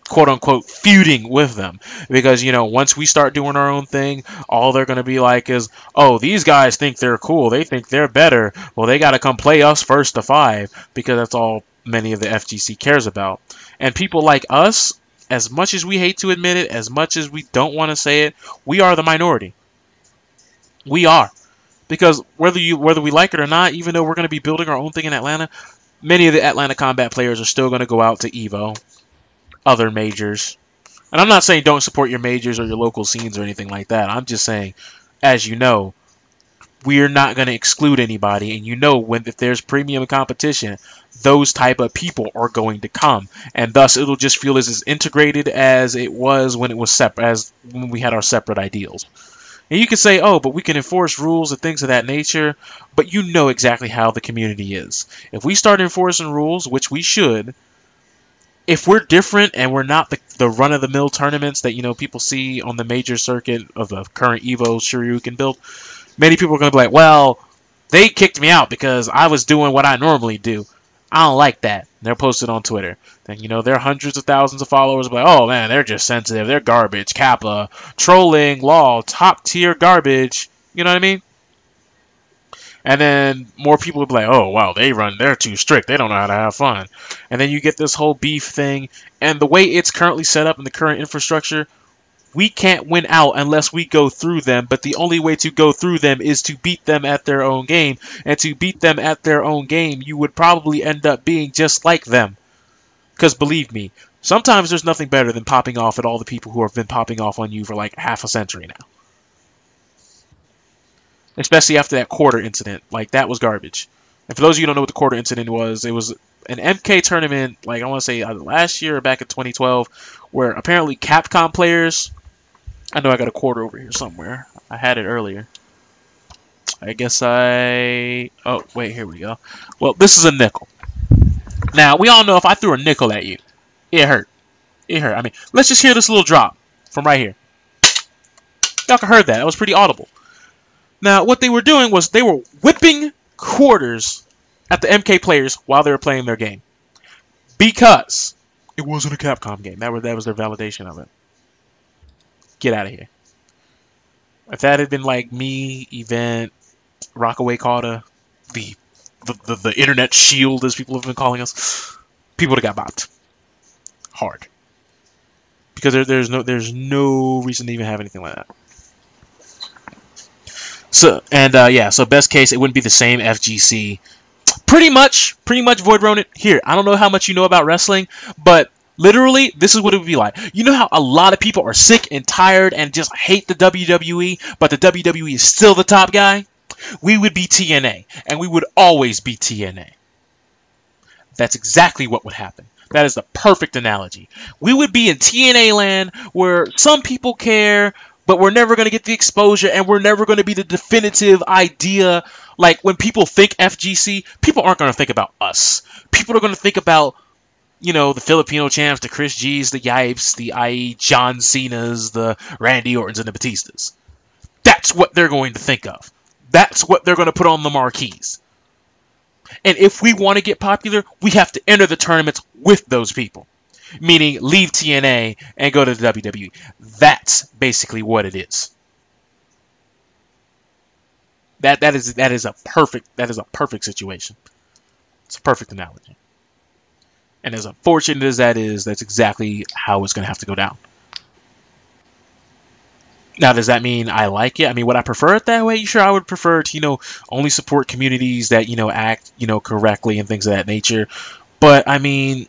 quote-unquote feuding with them. Because, you know, once we start doing our own thing, all they're going to be like is, oh, these guys think they're cool, they think they're better, well, they got to come play us first to 5, because that's all many of the FGC cares about. And people like us, as much as we hate to admit it, as much as we don't want to say it, we are the minority. We are. Because whether we like it or not, even though we're going to be building our own thing in Atlanta, many of the Atlanta Combat players are still going to go out to EVO, other majors. And I'm not saying don't support your majors or your local scenes or anything like that. I'm just saying, as you know, we're not going to exclude anybody. And you know, if there's premium competition, those type of people are going to come. And thus, it'll just feel as integrated as it was when it was separate, as when we had our separate ideals. And you can say, oh, but we can enforce rules and things of that nature. But you know exactly how the community is. If we start enforcing rules, which we should, if we're different and we're not the run-of-the-mill tournaments that, you know, people see on the major circuit of the current EVO Shoryuken build, many people are going to be like, well, they kicked me out because I was doing what I normally do. I don't like that. They're posted on Twitter. Then, you know, there are hundreds of thousands of followers like, oh, man, they're just sensitive. They're garbage. Kappa. Trolling. Law. Top-tier garbage. You know what I mean? And then more people will be like, oh, wow, they're too strict. They don't know how to have fun. And then you get this whole beef thing. And the way it's currently set up in the current infrastructure, we can't win out unless we go through them. But the only way to go through them is to beat them at their own game. And to beat them at their own game, you would probably end up being just like them. Because believe me, sometimes there's nothing better than popping off at all the people who have been popping off on you for like half a century now. Especially after that quarter incident. Like, that was garbage. And for those of you who don't know what the quarter incident was, it was an MK tournament, like I want to say last year or back in 2012, where apparently Capcom players, I know I got a quarter over here somewhere. I had it earlier. I guess oh, wait, here we go. Well, this is a nickel. Now, we all know if I threw a nickel at you, it hurt. It hurt. I mean, let's just hear this little drop from right here. Y'all can heard that. It was pretty audible. Now, what they were doing was they were whipping quarters at the MK players while they were playing their game. Because it wasn't a Capcom game. That was their validation of it. Get out of here. If that had been like me, Event, Rockaway Carter, the internet shield, as people have been calling us, people would have got bopped. Hard. Because there's no reason to even have anything like that. So, and yeah, so best case, it wouldn't be the same FGC. Pretty much Void Ronin. Here, I don't know how much you know about wrestling, but literally, this is what it would be like. You know how a lot of people are sick and tired and just hate the WWE, but the WWE is still the top guy? We would be TNA, and we would always be TNA. That's exactly what would happen. That is the perfect analogy. We would be in TNA land where some people care, but we're never going to get the exposure, and we're never going to be the definitive idea Like, when people think FGC, people aren't going to think about us. People are going to think about, you know, the Filipino champs, the Chris G's, the Yipes, the IE John Cena's, the Randy Ortons, and the Batistas. That's what they're going to think of. That's what they're going to put on the marquees. And if we want to get popular, we have to enter the tournaments with those people. Meaning, leave TNA and go to the WWE. That's basically what it is. That is a perfect situation. It's a perfect analogy. And as unfortunate as that is, that's exactly how it's going to have to go down. Now, does that mean I like it? I mean, would I prefer it that way? Sure, I would prefer to, you know, only support communities that, you know, act, you know, correctly and things of that nature. But, I mean,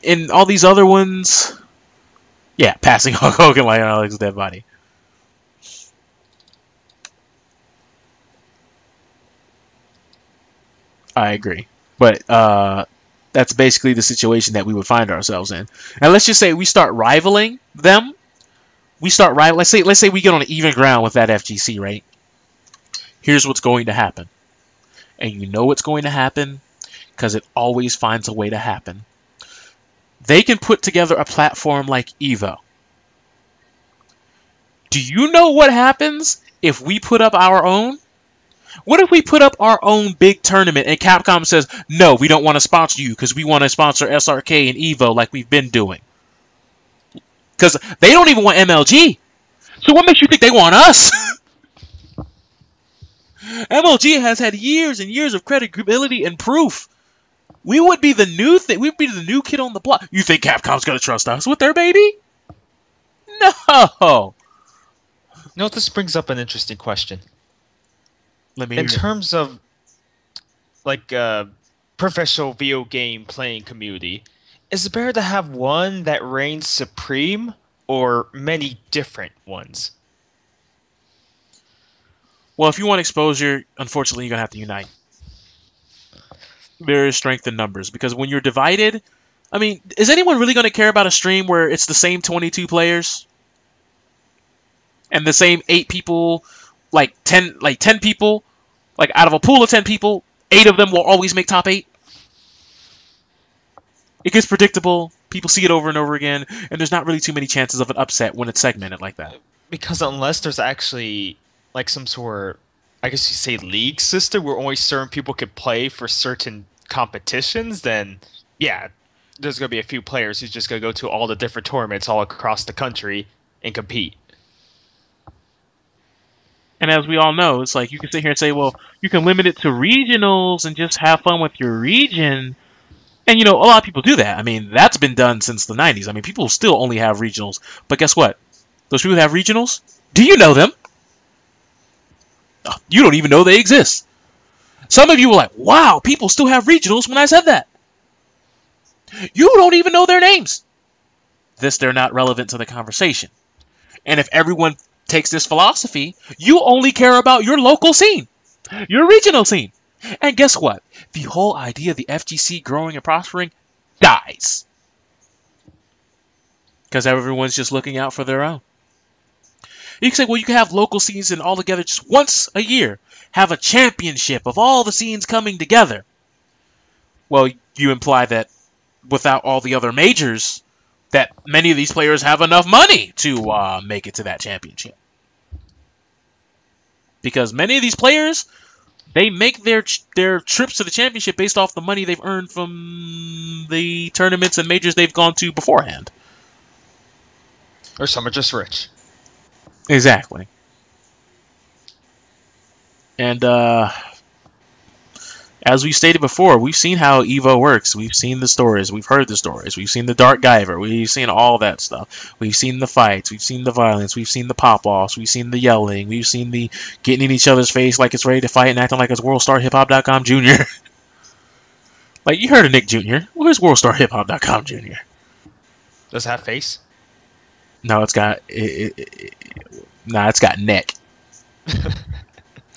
in all these other ones, yeah, passing Hulk Hogan like Alex's dead body. I agree. But, that's basically the situation that we would find ourselves in. And let's just say we start rivaling them. Let's say we get on an even ground with that FGC, right? Here's what's going to happen. And you know what's going to happen because it always finds a way to happen. They can put together a platform like Evo. Do you know what happens if we put up our own? What if we put up our own big tournament and Capcom says, no, we don't want to sponsor you because we want to sponsor SRK and Evo like we've been doing? Because they don't even want MLG. So what makes you think they want us? MLG has had years and years of credibility and proof. We would be the new thing. We'd be the new kid on the block. You think Capcom's going to trust us with their baby? No.
You know, this brings up an interesting question.
Let me
in terms of, like, professional video game playing community, is it better to have one that reigns supreme or many different ones?
Well, if you want exposure, unfortunately, you're going to have to unite. There is strength in numbers. Because when you're divided, I mean, is anyone really going to care about a stream where it's the same 22 players? And the same 8 people, like 10 people, like out of a pool of 10 people, 8 of them will always make top 8? It gets predictable. People see it over and over again, and there's not really too many chances of an upset when it's segmented like that.
Because unless there's actually like some sort of, I guess you say, league system where only certain people can play for certain competitions, then yeah, there's going to be a few players who's just going to go to all the different tournaments all across the country and compete.
And as we all know, it's like you can sit here and say, well, you can limit it to regionals and just have fun with your region. And, you know, a lot of people do that. I mean, that's been done since the 90s. I mean, people still only have regionals. But guess what? Those people who have regionals, do you know them? You don't even know they exist. Some of you were like, wow, people still have regionals when I said that. You don't even know their names. They're not relevant to the conversation. And if everyone takes this philosophy, you only care about your local scene, your regional scene. And guess what? The whole idea of the FGC growing and prospering dies. Because everyone's just looking out for their own. You can say, well, you can have local scenes and all together just once a year. Have a championship of all the scenes coming together. Well, you imply that without all the other majors, that many of these players have enough money to make it to that championship. Because many of these players, they make their trips to the championship based off the money they've earned from the tournaments and majors they've gone to beforehand.
Or some are just rich.
Exactly. And as we stated before, we've seen how Evo works. We've seen the stories. We've heard the stories. We've seen the Dark Guyver. We've seen all that stuff. We've seen the fights. We've seen the violence. We've seen the pop-offs. We've seen the yelling. We've seen the getting in each other's face like it's ready to fight and acting like it's WorldStarHipHop.com Jr. Like, you heard of Nick Jr. Where's WorldStarHipHop.com Jr.?
Does it have face?
No, it's got... it's got neck.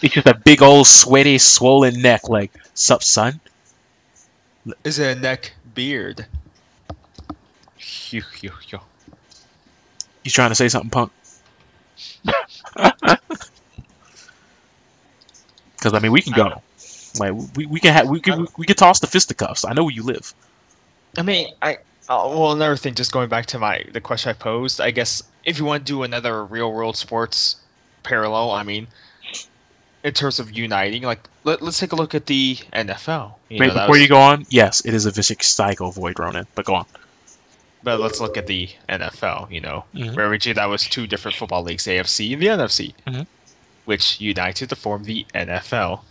It's just a big old sweaty, swollen neck. Like, sup, son?
Is it a neck beard? You
trying to say something, punk? Because I mean, we can go. Like we can toss the fisticuffs. I know where you live.
I mean, well, another thing, just going back to the question I posed, I guess if you want to do another real world sports parallel, I mean, in terms of uniting, like let's take a look at the NFL.
Wait, before you go on, yes, it is a vicious cycle, Void Ronin. But go on.
But let's look at the NFL.
Mhm.
Where originally that was two different football leagues, the AFC and the NFC,
Mhm.
which united to form the NFL.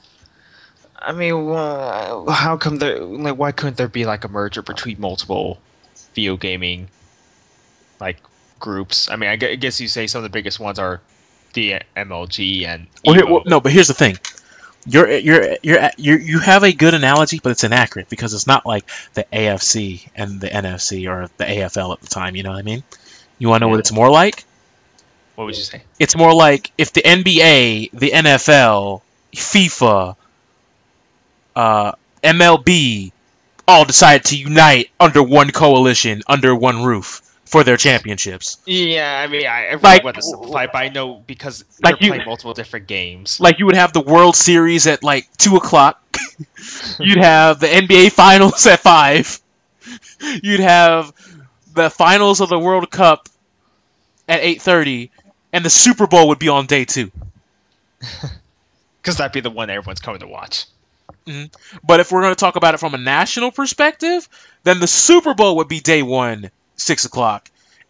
I mean, how come why couldn't there be like a merger between multiple video gaming like groups? I mean, I guess you say some of the biggest ones are the MLG and Evo.
No, but here's the thing. You have a good analogy, but it's inaccurate because it's not like the AFC and the NFC or the AFL at the time. You know what I mean? You want to know what it's more like?
What would you say?
It's more like if the NBA, the NFL, FIFA, MLB all decided to unite under one coalition, under one roof for their championships.
Yeah, I mean, I really want to simplify, but I know because
like
they're playing multiple different games.
Like you would have the World Series at like 2:00. You'd have the NBA Finals at 5. You'd have the finals of the World Cup at 8:30, and the Super Bowl would be on day 2.
Because that'd be the one everyone's coming to watch.
Mm-hmm. But if we're going to talk about it from a national perspective, then the Super Bowl would be day 1, 6:00,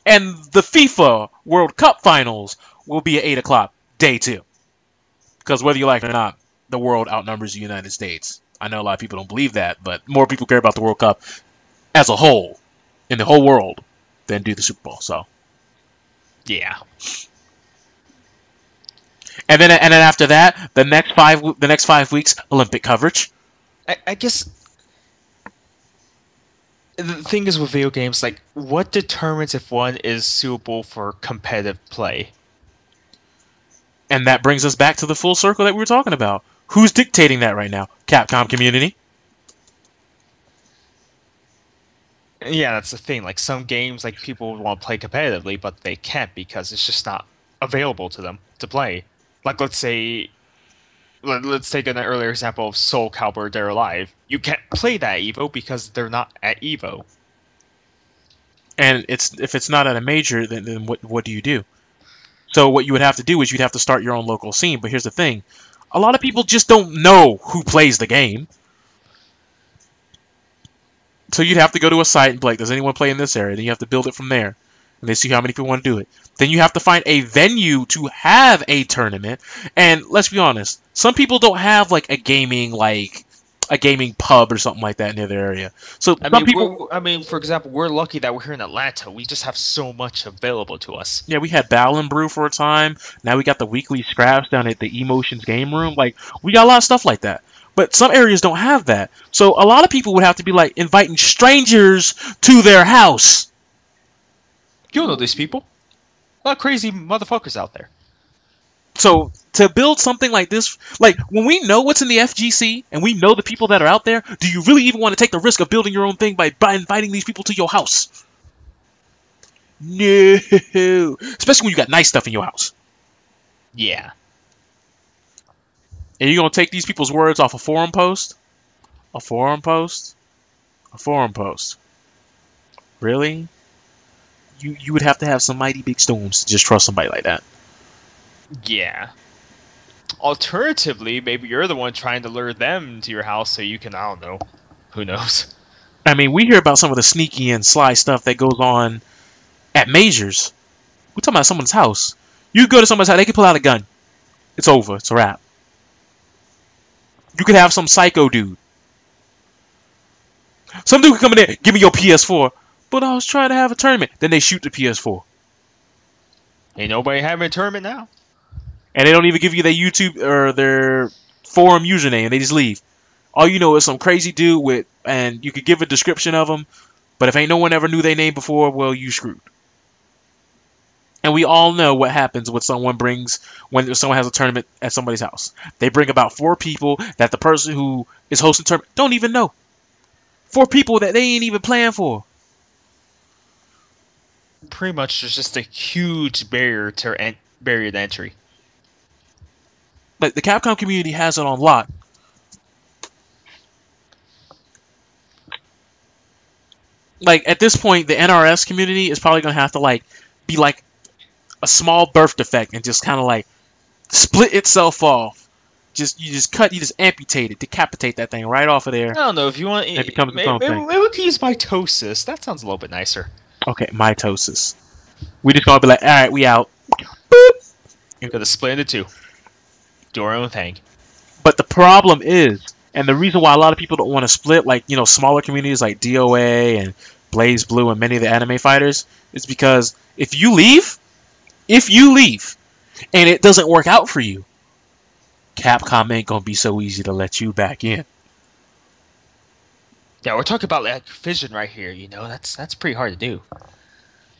and the FIFA World Cup Finals will be at 8:00, day 2. Because whether you like it or not, the world outnumbers the United States. I know a lot of people don't believe that, but more people care about the World Cup as a whole, in the whole world, than do the Super Bowl. So,
yeah.
And then after that, the next 5 weeks, Olympic coverage.
I guess the thing is with video games, like, what determines if one is suitable for competitive play?
And that brings us back to the full circle that we were talking about. Who's dictating that right now? Capcom community.
Yeah, that's the thing. Like, some games, like, people want to play competitively, but they can't because it's just not available to them to play. Like, let's take an earlier example of Soul Calibur Dead or Alive. You can't play that Evo because they're not at Evo.
And if it's not at a major, then what do you do? So what you would have to do is you'd have to start your own local scene. But here's the thing. A lot of people just don't know who plays the game. So you'd have to go to a site and be like, does anyone play in this area? Then you have to build it from there. And they see how many people want to do it. Then you have to find a venue to have a tournament. And let's be honest, some people don't have like a gaming pub or something like that near their area. So
for example, we're lucky that we're here in Atlanta. We just have so much available to us.
Yeah, we had Battle and Brew for a time. Now we got the weekly scraps down at the Emotions Game Room. Like, we got a lot of stuff like that. But some areas don't have that. So a lot of people would have to be like inviting strangers to their house.
You'll know these people. A lot of crazy motherfuckers out there.
So to build something like this, like when we know what's in the FGC and we know the people that are out there, do you really even want to take the risk of building your own thing by inviting these people to your house? No. Especially when you got nice stuff in your house.
Yeah.
And you're going to take these people's words off a forum post? A forum post? A forum post. Really? You would have to have some mighty big stones to just trust somebody like that.
Yeah. Alternatively, maybe you're the one trying to lure them to your house so you can, I don't know. Who knows?
I mean, we hear about some of the sneaky and sly stuff that goes on at majors. We're talking about someone's house. You go to someone's house, they can pull out a gun. It's over. It's a wrap. You could have some psycho dude. Some dude can come in there, give me your PS4. But I was trying to have a tournament. Then they shoot the PS4.
Ain't nobody having a tournament now.
And they don't even give you their YouTube or their forum username. They just leave. All you know is some crazy dude and you could give a description of them. But if ain't no one ever knew their name before, well, you screwed. And we all know what happens when someone has a tournament at somebody's house. They bring about 4 people that the person who is hosting the tournament don't even know. 4 people that they ain't even playing for.
Pretty much, there's just a huge barrier to entry.
Like, the Capcom community has it on lock. Like, at this point, the NRS community is probably gonna have to like be like a small birth defect and just kind of like split itself off. You just amputate it, decapitate that thing right off of there.
I don't know if you want.
It becomes its own
maybe,
thing.
maybe we could use mitosis. That sounds a little bit nicer.
Okay, mitosis. We just gonna be like, all right, we out.
You're gonna split into two. Do our own thing.
But the problem is, and the reason why a lot of people don't want to split, like, you know, smaller communities like DOA and Blaze Blue and many of the anime fighters, is because if you leave, and it doesn't work out for you, Capcom ain't gonna be so easy to let you back in.
Yeah, we're talking about like fission right here. You know, that's pretty hard to do.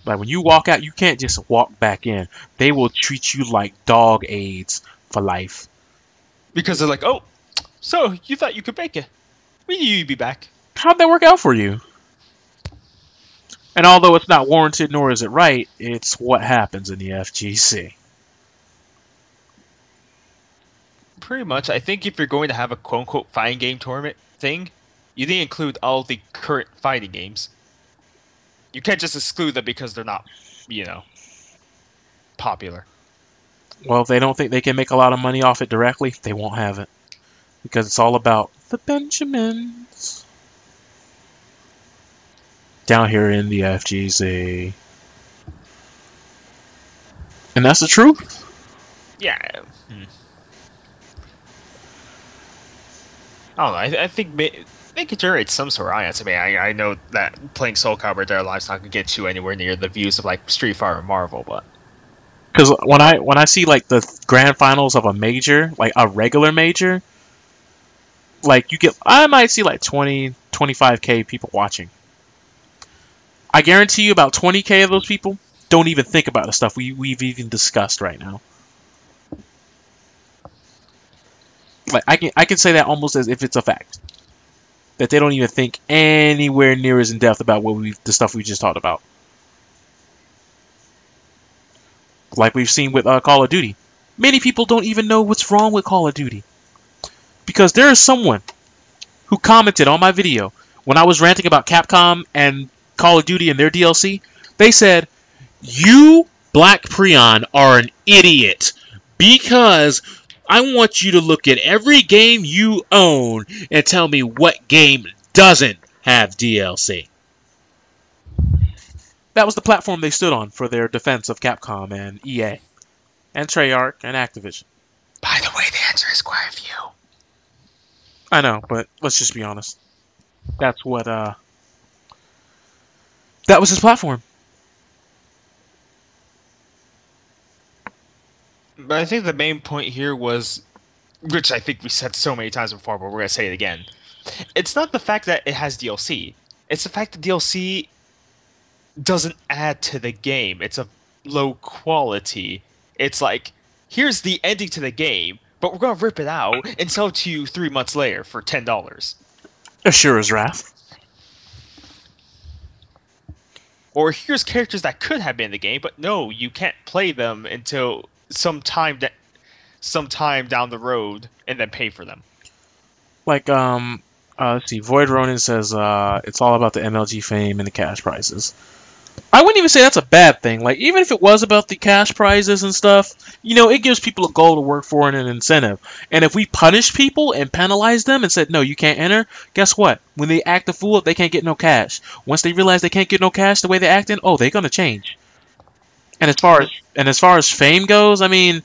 Like, when you walk out, you can't just walk back in. They will treat you like dog aids for life.
Because they're like, oh, so you thought you could make it? We knew you'd be back.
How'd that work out for you? And although it's not warranted nor is it right, it's what happens in the FGC.
Pretty much. I think if you're going to have a quote-unquote fighting game tournament thing, you need to include all the current fighting games. You can't just exclude them because they're not, you know, popular.
Well, if they don't think they can make a lot of money off it directly, they won't have it. Because it's all about the Benjamins. Down here in the FGC. And that's the truth.
Yeah. I don't know. I think they could generate some sort of audience. I mean, I know that playing Soul Calibur Dead or Alive's not going to get you anywhere near the views of like Street Fighter and Marvel, but...
Because when I see like the grand finals of a major, like a regular major, like I might see like 20, 25K people watching. I guarantee you about 20K of those people don't even think about the stuff we've even discussed right now. Like, I can say that almost as if it's a fact. That they don't even think anywhere near as in depth about the stuff we just talked about. Like we've seen with Call of Duty. Many people don't even know what's wrong with Call of Duty. Because there is someone who commented on my video when I was ranting about Capcom and Call of Duty and their DLC. They said, "You, Black Prion, are an idiot. Because I want you to look at every game you own and tell me what game doesn't have DLC." That was the platform they stood on for their defense of Capcom and EA. And Treyarch and Activision.
By the way, the answer is quite a few.
I know, but let's just be honest. That's what, that was his platform.
But I think the main point here was, which I think we said so many times before, but we're going to say it again. It's not the fact that it has DLC. It's the fact that DLC doesn't add to the game. It's of low quality. It's like, here's the ending to the game, but we're going to rip it out and sell it to you 3 months later for $10.
Ashura's Wrath.
Or here's characters that could have been in the game, but no, you can't play them until sometime down the road and then pay for them.
Like, let's see, Void Ronin says, it's all about the MLG fame and the cash prizes. I wouldn't even say that's a bad thing. Like, even if it was about the cash prizes and stuff, you know, it gives people a goal to work for and an incentive. And if we punish people and penalize them and said, no, you can't enter, guess what? When they act a fool, they can't get no cash. Once they realize they can't get no cash the way they're acting, oh, they're gonna change. And as far as fame goes, I mean,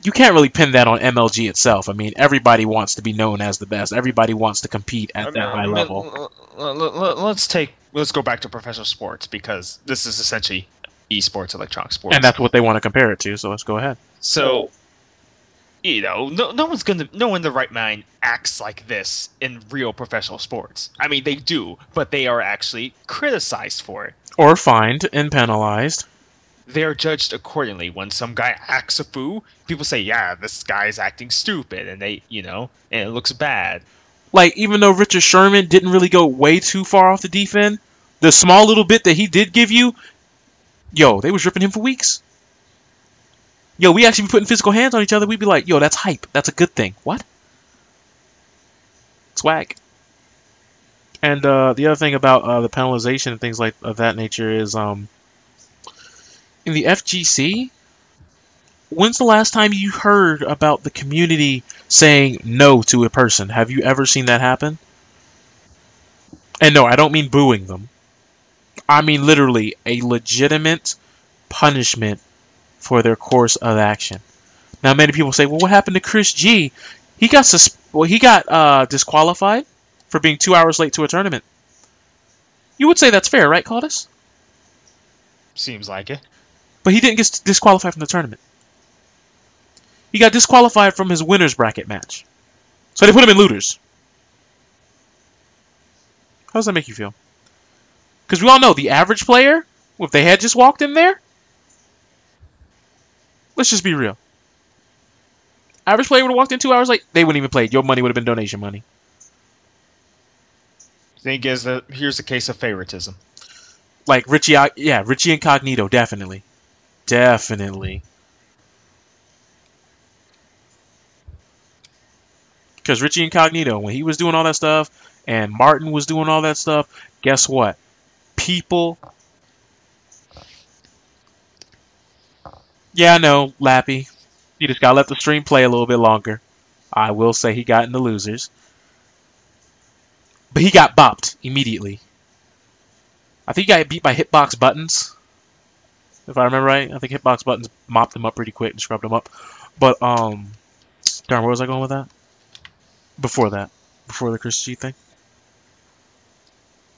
you can't really pin that on MLG itself. I mean, everybody wants to be known as the best. Everybody wants to compete at that high level.
Let's go back to professional sports, because this is essentially esports, electronic sports.
And that's what they want to compare it to, so let's go ahead.
So, you know, no one in the right mind acts like this in real professional sports. I mean, they do, but they are actually criticized for it.
Or fined and penalized.
They are judged accordingly. When some guy acts a fool, people say, yeah, this guy's acting stupid, and and it looks bad. Like,
even though Richard Sherman didn't really go way too far off the deep end, the small little bit that he did give you, yo, they was ripping him for weeks. yo, we actually be putting physical hands on each other, we'd be like, yo, that's hype. That's a good thing. What? Swag. And the other thing about the penalization and things like of that nature is in the FGC, when's the last time you heard about the community saying no to a person? Have you ever seen that happen? And no, I don't mean booing them. I mean literally a legitimate punishment for their course of action. Now, many people say, well, what happened to Chris G? He got disqualified for being 2 hours late to a tournament. You would say that's fair, right, Claudius?
Seems like it.
But he didn't get disqualified from the tournament. He got disqualified from his winner's bracket match. So they put him in looters. How does that make you feel? Because we all know the average player, if they had just walked in there, let's just be real. Average player would have walked in 2 hours late, they wouldn't even play. Your money would have been donation money.
Thing is that here's a case of favoritism.
Like Richie Incognito, definitely. Definitely. Because Richie Incognito, when he was doing all that stuff, and Martin was doing all that stuff, guess what? People... Yeah, I know, Lappy. You just gotta let the stream play a little bit longer. I will say he got in the losers. But he got bopped immediately. I think he got beat by Hitbox Buttons. If I remember right. I think Hitbox Buttons mopped him up pretty quick and scrubbed him up. But, darn, where was I going with that? Before that. Before the Chris G thing.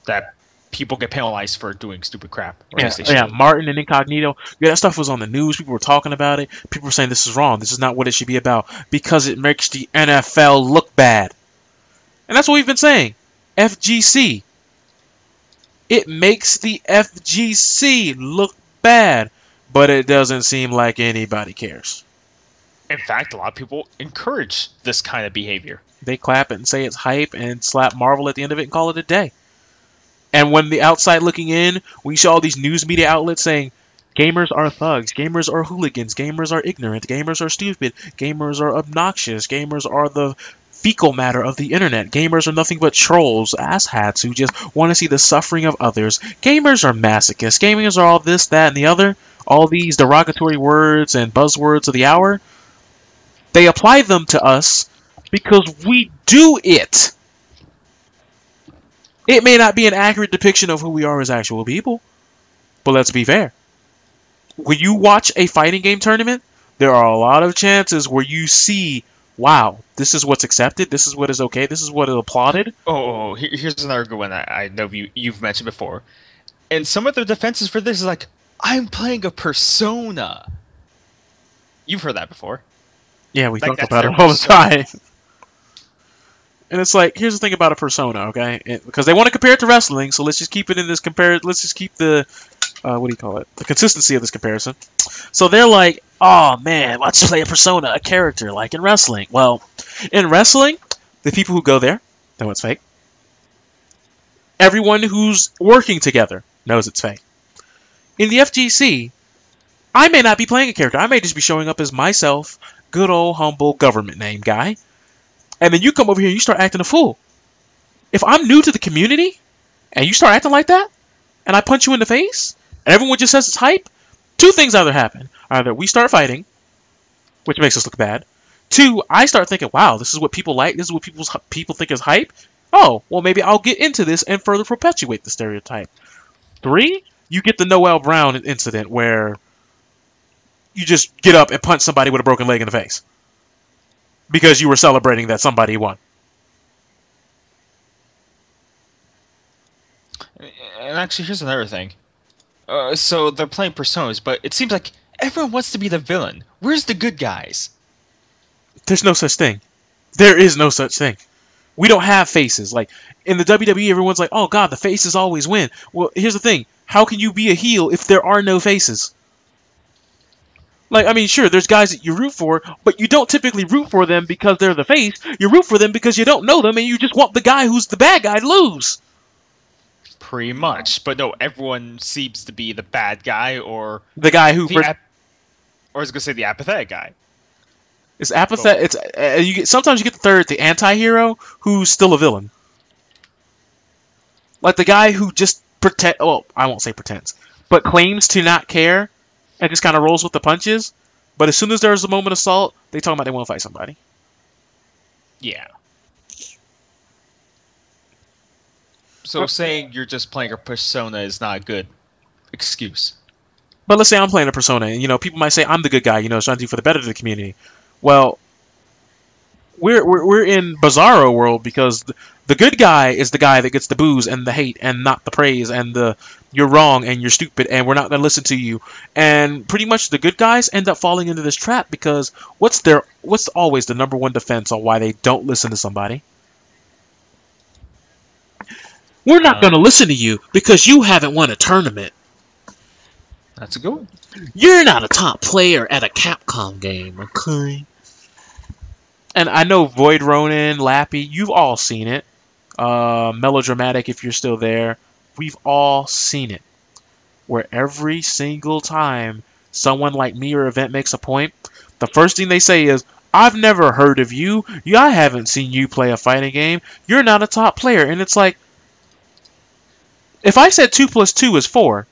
That people get penalized for doing stupid crap. Or
Yeah, Martin and Incognito. Yeah, that stuff was on the news. People were talking about it. People were saying this is wrong. This is not what it should be about. Because it makes the NFL look bad. And that's what we've been saying. FGC. It makes the FGC look bad. But it doesn't seem like anybody cares.
In fact, a lot of people encourage this kind of behavior.
They clap it and say it's hype and slap Marvel at the end of it and call it a day. And when the outside looking in, we saw all these news media outlets saying, gamers are thugs, gamers are hooligans, gamers are ignorant, gamers are stupid, gamers are obnoxious, gamers are the fecal matter of the internet, gamers are nothing but trolls, asshats who just want to see the suffering of others, gamers are masochists, gamers are all this, that, and the other, all these derogatory words and buzzwords of the hour. They apply them to us because we do it. It may not be an accurate depiction of who we are as actual people, but let's be fair. When you watch a fighting game tournament, there are a lot of chances where you see, wow, this is what's accepted, this is what is okay, this is what is applauded.
Here's another good one that I know you've mentioned before. And some of the defenses for this is like, I'm playing a persona. You've heard that before.
Yeah, we talk about it all the time. And it's like, here's the thing about a persona, okay? Because they want to compare it to wrestling, so let's just keep it in this let's just keep the, what do you call it? The consistency of this comparison. So they're like, oh man, let's play a persona, a character, like in wrestling. Well, in wrestling, the people who go there know it's fake. Everyone who's working together knows it's fake. In the FGC, I may not be playing a character. I may just be showing up as myself, good old humble government name guy. And then you come over here and you start acting a fool. If I'm new to the community, and you start acting like that, and I punch you in the face, and everyone just says it's hype, two things either happen. Either we start fighting, which makes us look bad. Two, I start thinking, wow, this is what people like, this is what people think is hype. Oh, well maybe I'll get into this and further perpetuate the stereotype. Three, you get the Noel Brown incident where you just get up and punch somebody with a broken leg in the face. Because you were celebrating that somebody won.
And actually, here's another thing. So they're playing personas, but it seems like everyone wants to be the villain. Where's the good guys?
There's no such thing. There is no such thing. We don't have faces. Like, in the WWE, everyone's like, oh god, the faces always win. Well, here's the thing. How can you be a heel if there are no faces? Like, I mean, sure, there's guys that you root for, but you don't typically root for them because they're the face. You root for them because you don't know them, and you just want the guy who's the bad guy to lose.
Pretty much. But no, everyone seems to be the bad guy, or...
The guy who...
Or I was gonna say the apathetic guy.
It's apathetic. It's sometimes you get the third, the anti-hero, who's still a villain. Like the guy who just pretend. Oh, I won't say pretends, but claims to not care, and just kind of rolls with the punches. But as soon as there's a moment of salt, they talk about they want to fight somebody.
Yeah. So saying you're just playing a persona is not a good excuse.
But let's say I'm playing a persona, and people might say I'm the good guy, trying to do for the better of the community. Well, we're in Bizarro world because the good guy is the guy that gets the boos and the hate and not the praise and the you're wrong and you're stupid and we're not going to listen to you. And pretty much the good guys end up falling into this trap because what's always the number one defense on why they don't listen to somebody? We're not going to listen to you because you haven't won a tournament.
That's a good one.
You're not a top player at a Capcom game, okay? And I know Void Ronin, Lappy, you've all seen it. Melodramatic, if you're still there. We've all seen it. Where every single time someone like me or Event makes a point, the first thing they say is, I've never heard of you. I haven't seen you play a fighting game. You're not a top player. And it's like, if I said 2 plus 2 is 4,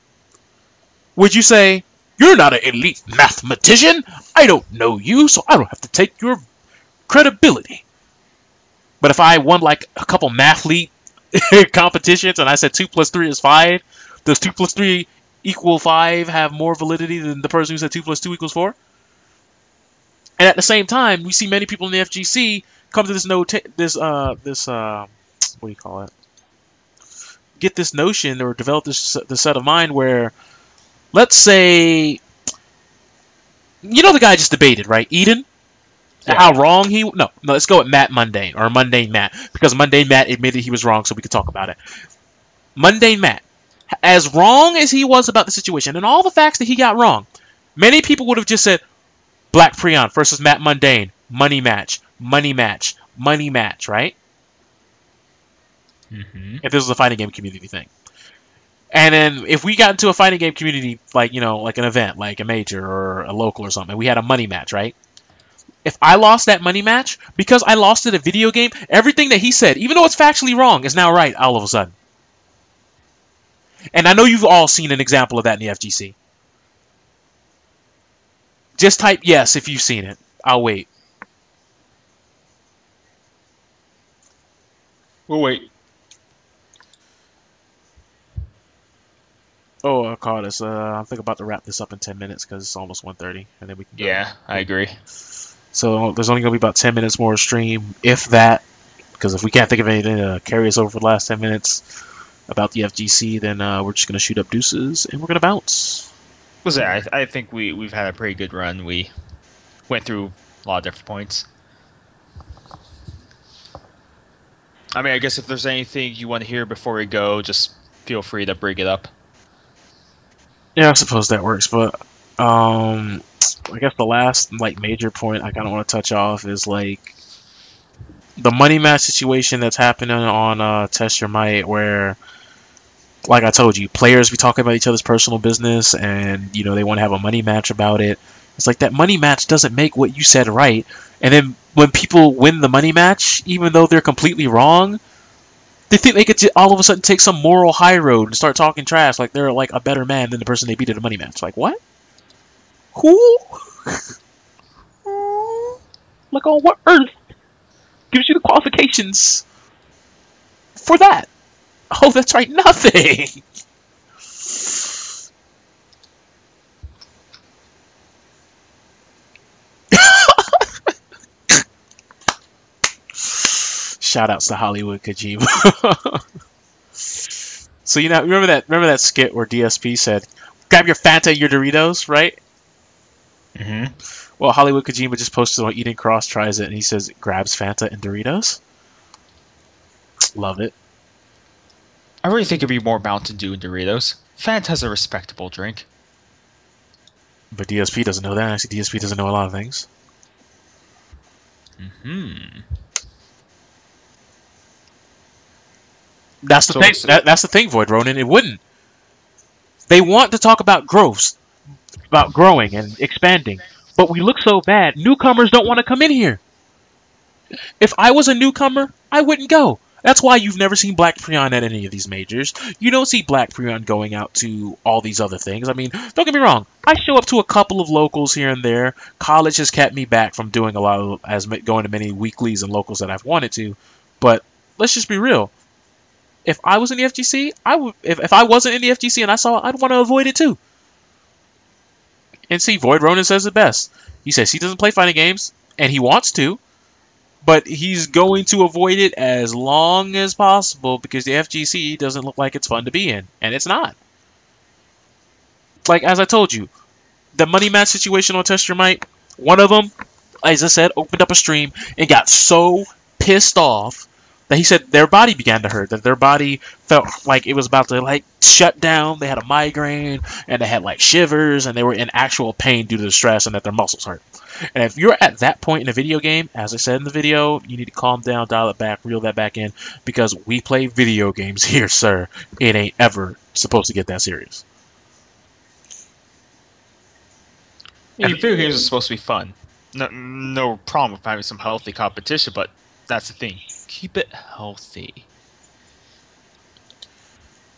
would you say, you're not an elite mathematician? I don't know you, so I don't have to take your credibility. But if I won like a couple mathlete competitions and I said 2 plus 3 is 5, does 2 plus 3 equal 5 have more validity than the person who said 2 plus 2 equals 4? And at the same time, we see many people in the FGC come to this what do you call it? Get this notion or develop this set of mind where, let's say, the guy I just debated, right? Eden? Yeah. How wrong he... No, let's go with Matt Mundane, or Mundane Matt, because Mundane Matt admitted he was wrong, so we could talk about it. Mundane Matt, as wrong as he was about the situation, and all the facts that he got wrong, many people would have just said, Black Prion versus Matt Mundane, money match, money match, money match, right?
Mm-hmm.
If this was a fighting game community thing. And then if we got into a fighting game community, like, like an event, like a major or a local or something, we had a money match, right? If I lost that money match, because I lost it a video game, everything that he said, even though it's factually wrong, is now right all of a sudden. And I know you've all seen an example of that in the FGC. Just type yes if you've seen it. I'll wait.
We'll wait.
Oh, I caught us. I'm thinking about to wrap this up in 10 minutes because it's almost 1:30, and then we can go.
Yeah, I agree.
So there's only going to be about 10 minutes more of stream, if that, because if we can't think of anything to carry us over for the last 10 minutes about the FGC, then we're just going to shoot up deuces, and we're going to bounce.
I think we've had a pretty good run. We went through a lot of different points. I mean, I guess if there's anything you want to hear before we go, just feel free to bring it up.
Yeah, I suppose that works, but I guess the last major point I kind of want to touch off is the money match situation that's happening on Test Your Might, where, like I told you, players be talking about each other's personal business, and they want to have a money match about it. It's like that money match doesn't make what you said right, and then when people win the money match, even though they're completely wrong, they think they could all of a sudden take some moral high road and start talking trash like they're like a better man than the person they beat at a money match. Like, what? Who? Like, on what earth gives you the qualifications for that? Oh, that's right, nothing. Shoutouts to Hollywood Kojima. So remember that skit where DSP said, "Grab your Fanta and your Doritos," right?
Mm-hmm.
Well, Hollywood Kojima just posted on Eden Cross tries it, and he says it grabs Fanta and Doritos. Love it.
I really think it'd be more Mountain Dew and Doritos. Fanta's a respectable drink.
But DSP doesn't know that. Actually, DSP doesn't know a lot of things.
Mm-hmm.
That's the thing. That's the thing, Void Ronin. It wouldn't. They want to talk about growth.
about growing and expanding. But we look so bad, newcomers don't want to come in here. If I was a newcomer, I wouldn't go. That's why you've never seen Black Prion at any of these majors. You don't see Black Prion going out to all these other things. I mean, don't get me wrong. I show up to a couple of locals here and there. College has kept me back from doing a lot of going to many weeklies and locals that I've wanted to. But let's just be real. If I was in the FGC, I would. If I wasn't in the FGC and I saw it, I'd want to avoid it too. And see, Void Ronin says it best. He says he doesn't play fighting games, and he wants to. But he's going to avoid it as long as possible because the FGC doesn't look like it's fun to be in. And it's not. Like, as I told you, the money match situation on Test Your Might, one of them, as I said, opened up a stream and got so pissed off that he said their body began to hurt, that their body felt like it was about to, like, shut down. They had a migraine, and they had, like, shivers, and they were in actual pain due to the stress and that their muscles hurt. And if you're at that point in a video game, as I said in the video, you need to calm down, dial it back, reel that back in, because we play video games here, sir. It ain't ever supposed to get that serious.
Yeah, video games are supposed to be fun. No problem with having some healthy competition, but that's the thing. Keep it healthy.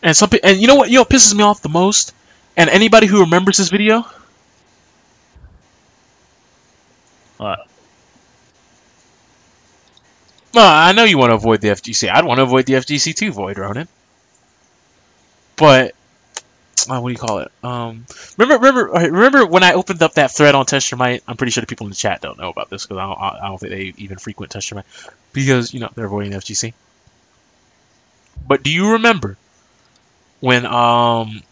And you know what? You know what pisses me off the most? And anybody who remembers this video?
What?
No, I know you want to avoid the FGC. I'd want to avoid the FGC too, Void Ronin. But what do you call it? Remember when I opened up that thread on Test Your Might? I'm pretty sure the people in the chat don't know about this because I don't think they even frequent Test Your Might because they're avoiding the FGC. But do you remember when I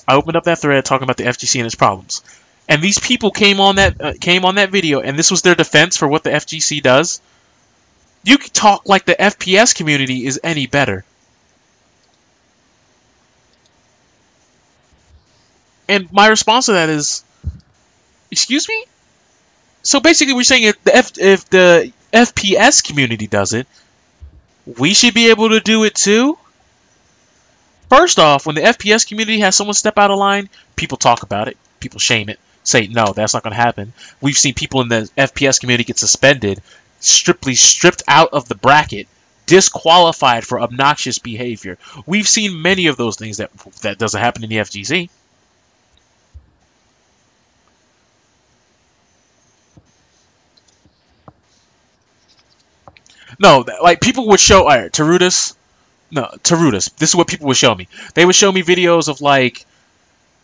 opened up that thread talking about the FGC and its problems, and these people came on that video, and this was their defense for what the FGC does? You could talk like the FPS community is any better. And my response to that is, excuse me? So basically we're saying if the FPS community does it, we should be able to do it too? First off, when the FPS community has someone step out of line, people talk about it, people shame it, say, no, that's not going to happen. We've seen people in the FPS community get suspended, stripped out of the bracket, disqualified for obnoxious behavior. We've seen many of those things that doesn't happen in the FGC. No, like people would show, alright, Tarutus. This is what people would show me. They would show me videos of like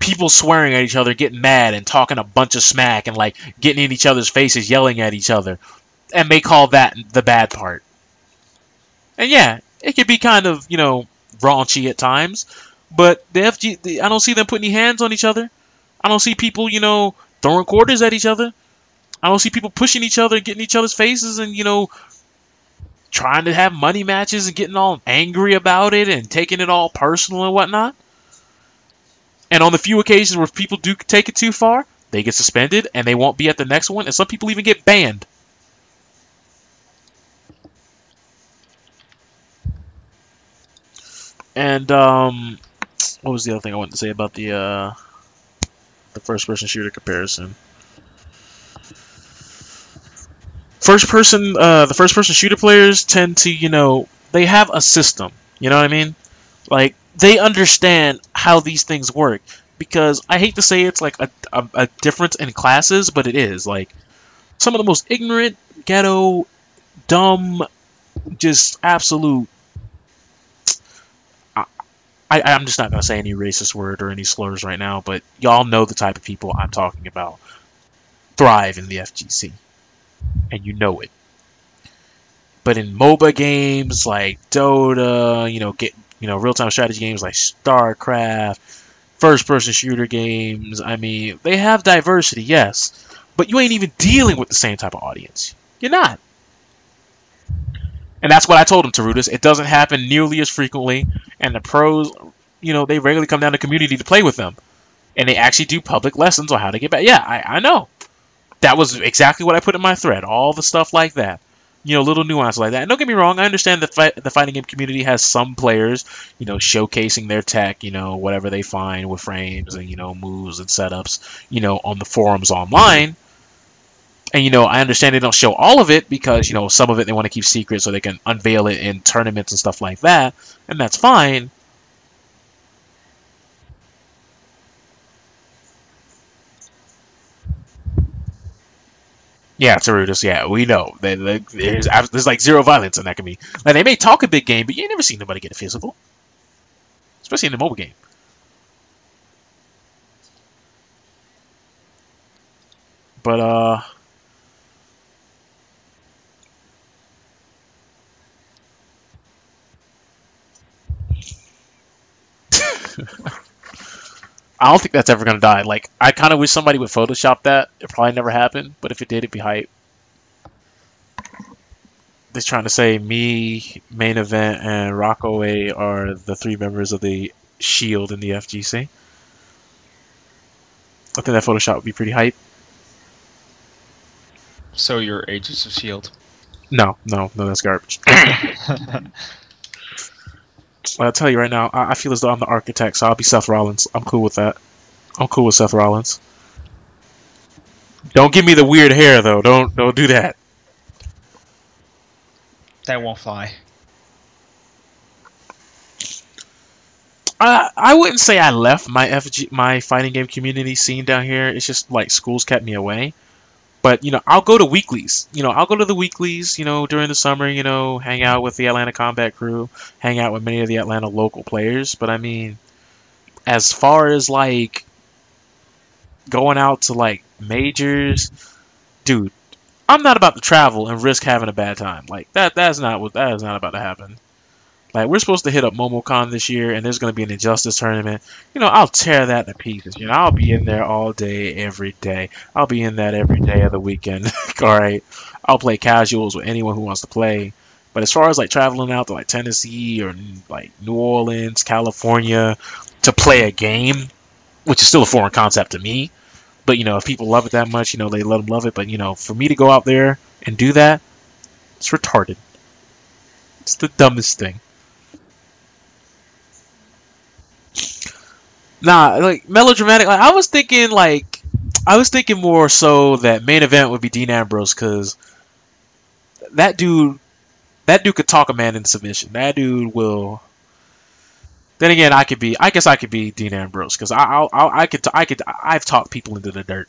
people swearing at each other, getting mad and talking a bunch of smack and like getting in each other's faces, yelling at each other. And they call that the bad part. And yeah, it could be kind of, raunchy at times, but I don't see them putting any hands on each other. I don't see people, throwing quarters at each other. I don't see people pushing each other, getting each other's faces and, trying to have money matches and getting all angry about it and taking it all personal and whatnot. And on the few occasions where people do take it too far, they get suspended and they won't be at the next one, and some people even get banned. And what was the other thing I wanted to say about the first-person shooter comparison? The first-person shooter players tend to, they have a system. You know what I mean? Like, they understand how these things work. Because I hate to say it's like a difference in classes, but it is. Like, some of the most ignorant, ghetto, dumb, just absolute... I'm just not going to say any racist word or any slurs right now, but y'all know the type of people I'm talking about thrive in the FGC. And you know it. But in MOBA games like Dota, real-time strategy games like StarCraft, first-person shooter games, I mean, they have diversity, yes, but you ain't even dealing with the same type of audience. You're not. And that's what I told him, Tarutus. It doesn't happen nearly as frequently, and the pros, they regularly come down to community to play with them. And they actually do public lessons on how to get back. Yeah, I know. That was exactly what I put in my thread. All the stuff like that.
little nuances like that. And don't get me wrong, I understand that the fighting game community has some players, showcasing their tech, whatever they find with frames and, moves and setups, on the forums online. And, I understand they don't show all of it because, some of it they want to keep secret so they can unveil it in tournaments and stuff like that. And that's fine. Yeah, Tarudas, yeah, we know. There's like zero violence in that community. Like, they may talk a big game, but you ain't never seen nobody get a physical. Especially in the mobile game. But, I don't think that's ever gonna die. Like, I kind of wish somebody would Photoshop that. It probably never happened, but if it did, it'd be hype. They're trying to say me, Main Event, and Rockaway are the 3 members of the Shield in the FGC. I think that Photoshop would be pretty hype.
So you're Agents of S.H.I.E.L.D.
No, that's garbage. I'll tell you right now, I feel as though I'm the architect, so I'll be Seth Rollins. I'm cool with that. I'm cool with Seth Rollins. Don't give me the weird hair though. Don't do that.
That won't fly.
I wouldn't say I left my fighting game community scene down here. It's just like schools kept me away. But I'll go to weeklies. I'll go to the weeklies. During the summer. Hang out with the Atlanta Combat Crew. Hang out with many of the Atlanta local players. But I mean, as far as like going out to like majors, dude, I'm not about to travel and risk having a bad time. Like that is not about to happen. Like, we're supposed to hit up MomoCon this year, and there's going to be an Injustice tournament. I'll tear that to pieces. I'll be in there all day, every day. I'll be in that every day of the weekend. All right. I'll play casuals with anyone who wants to play. But as far as, like, traveling out to, like, Tennessee or, like, New Orleans, California to play a game, which is still a foreign concept to me. But, if people love it that much, they let them love it. But, for me to go out there and do that, it's retarded. It's the dumbest thing. Nah, like melodramatic. Like, I was thinking more so that Main Event would be Dean Ambrose, because that dude could talk a man into submission. That dude will. Then again, I guess I could be Dean Ambrose, because I've talked people into the dirt.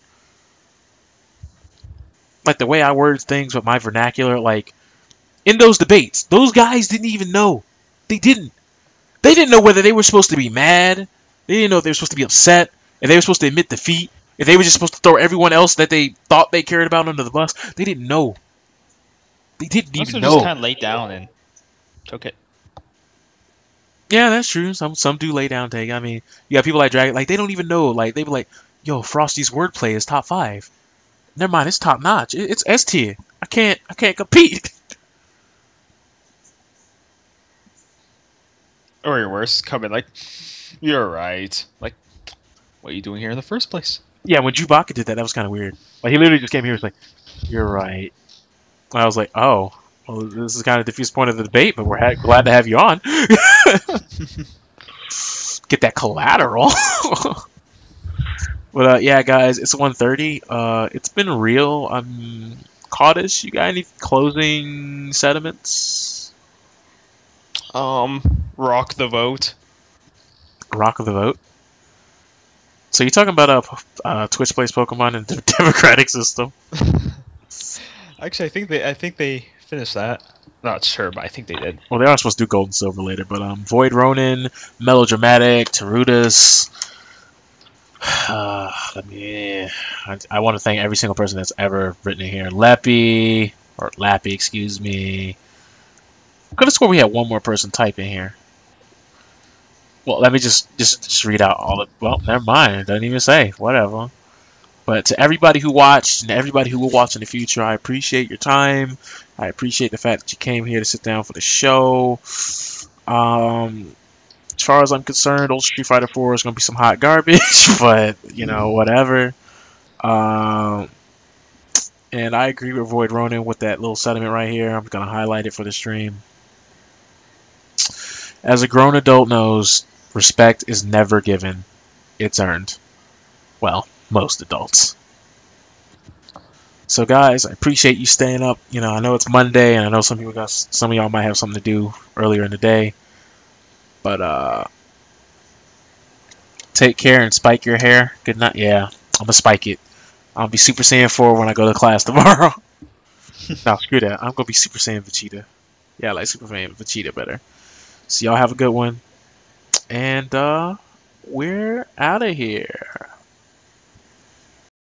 Like the way I word things with my vernacular, like in those debates, those guys didn't even know. They didn't know whether they were supposed to be mad. They didn't know if they were supposed to be upset, if they were supposed to admit defeat, if they were just supposed to throw everyone else that they thought they cared about under the bus. They didn't know. They didn't even know.
Just kind of laid down and took it.
Yeah, that's true. Some do lay down take. I mean, you got people like Dragon, like they don't even know. Like they be like, "Yo, Frosty's wordplay is top 5." Never mind, it's top notch. It's S tier. I can't compete.
Or your worst, come in like, "You're right." Like, what are you doing here in the first place?
Yeah, when Chewbacca did that, that was kind of weird. Like, he literally just came here and was like, "You're right." And I was like, "Oh, well, this is kind of defeats the point of the debate, but we're glad to have you on." Get that collateral. But yeah, guys, it's 1:30. It's been real. Caudish, you got any closing sentiments?
Rock the vote.
Rock the vote. So you're talking about Twitch plays Pokemon in the democratic system?
Actually, I think they finished that. Not sure, but I think they did.
Well, they are supposed to do Gold and Silver later, but Void Ronin, Melodramatic, Tarudas. I want to thank every single person that's ever written in here. Lappy, excuse me. I could have sworn we had one more person type in here. Well, let me just read out all of. Well, never mind. It doesn't even say. Whatever. But to everybody who watched and everybody who will watch in the future, I appreciate your time. I appreciate the fact that you came here to sit down for the show. As far as I'm concerned, old Street Fighter 4 is going to be some hot garbage, but, whatever. And I agree with Void Ronin with that little sentiment right here. I'm going to highlight it for the stream. As a grown adult knows, respect is never given. It's earned. Well, most adults. So guys, I appreciate you staying up. You know, I know it's Monday, and I know some of y'all might have something to do earlier in the day. But take care and spike your hair. Good night. Yeah, I'm gonna spike it. I'll be Super Saiyan 4 when I go to class tomorrow. No, screw that. I'm gonna be Super Saiyan Vegeta. Yeah, I like Super Saiyan Vegeta better. So y'all have a good one. And we're out of here.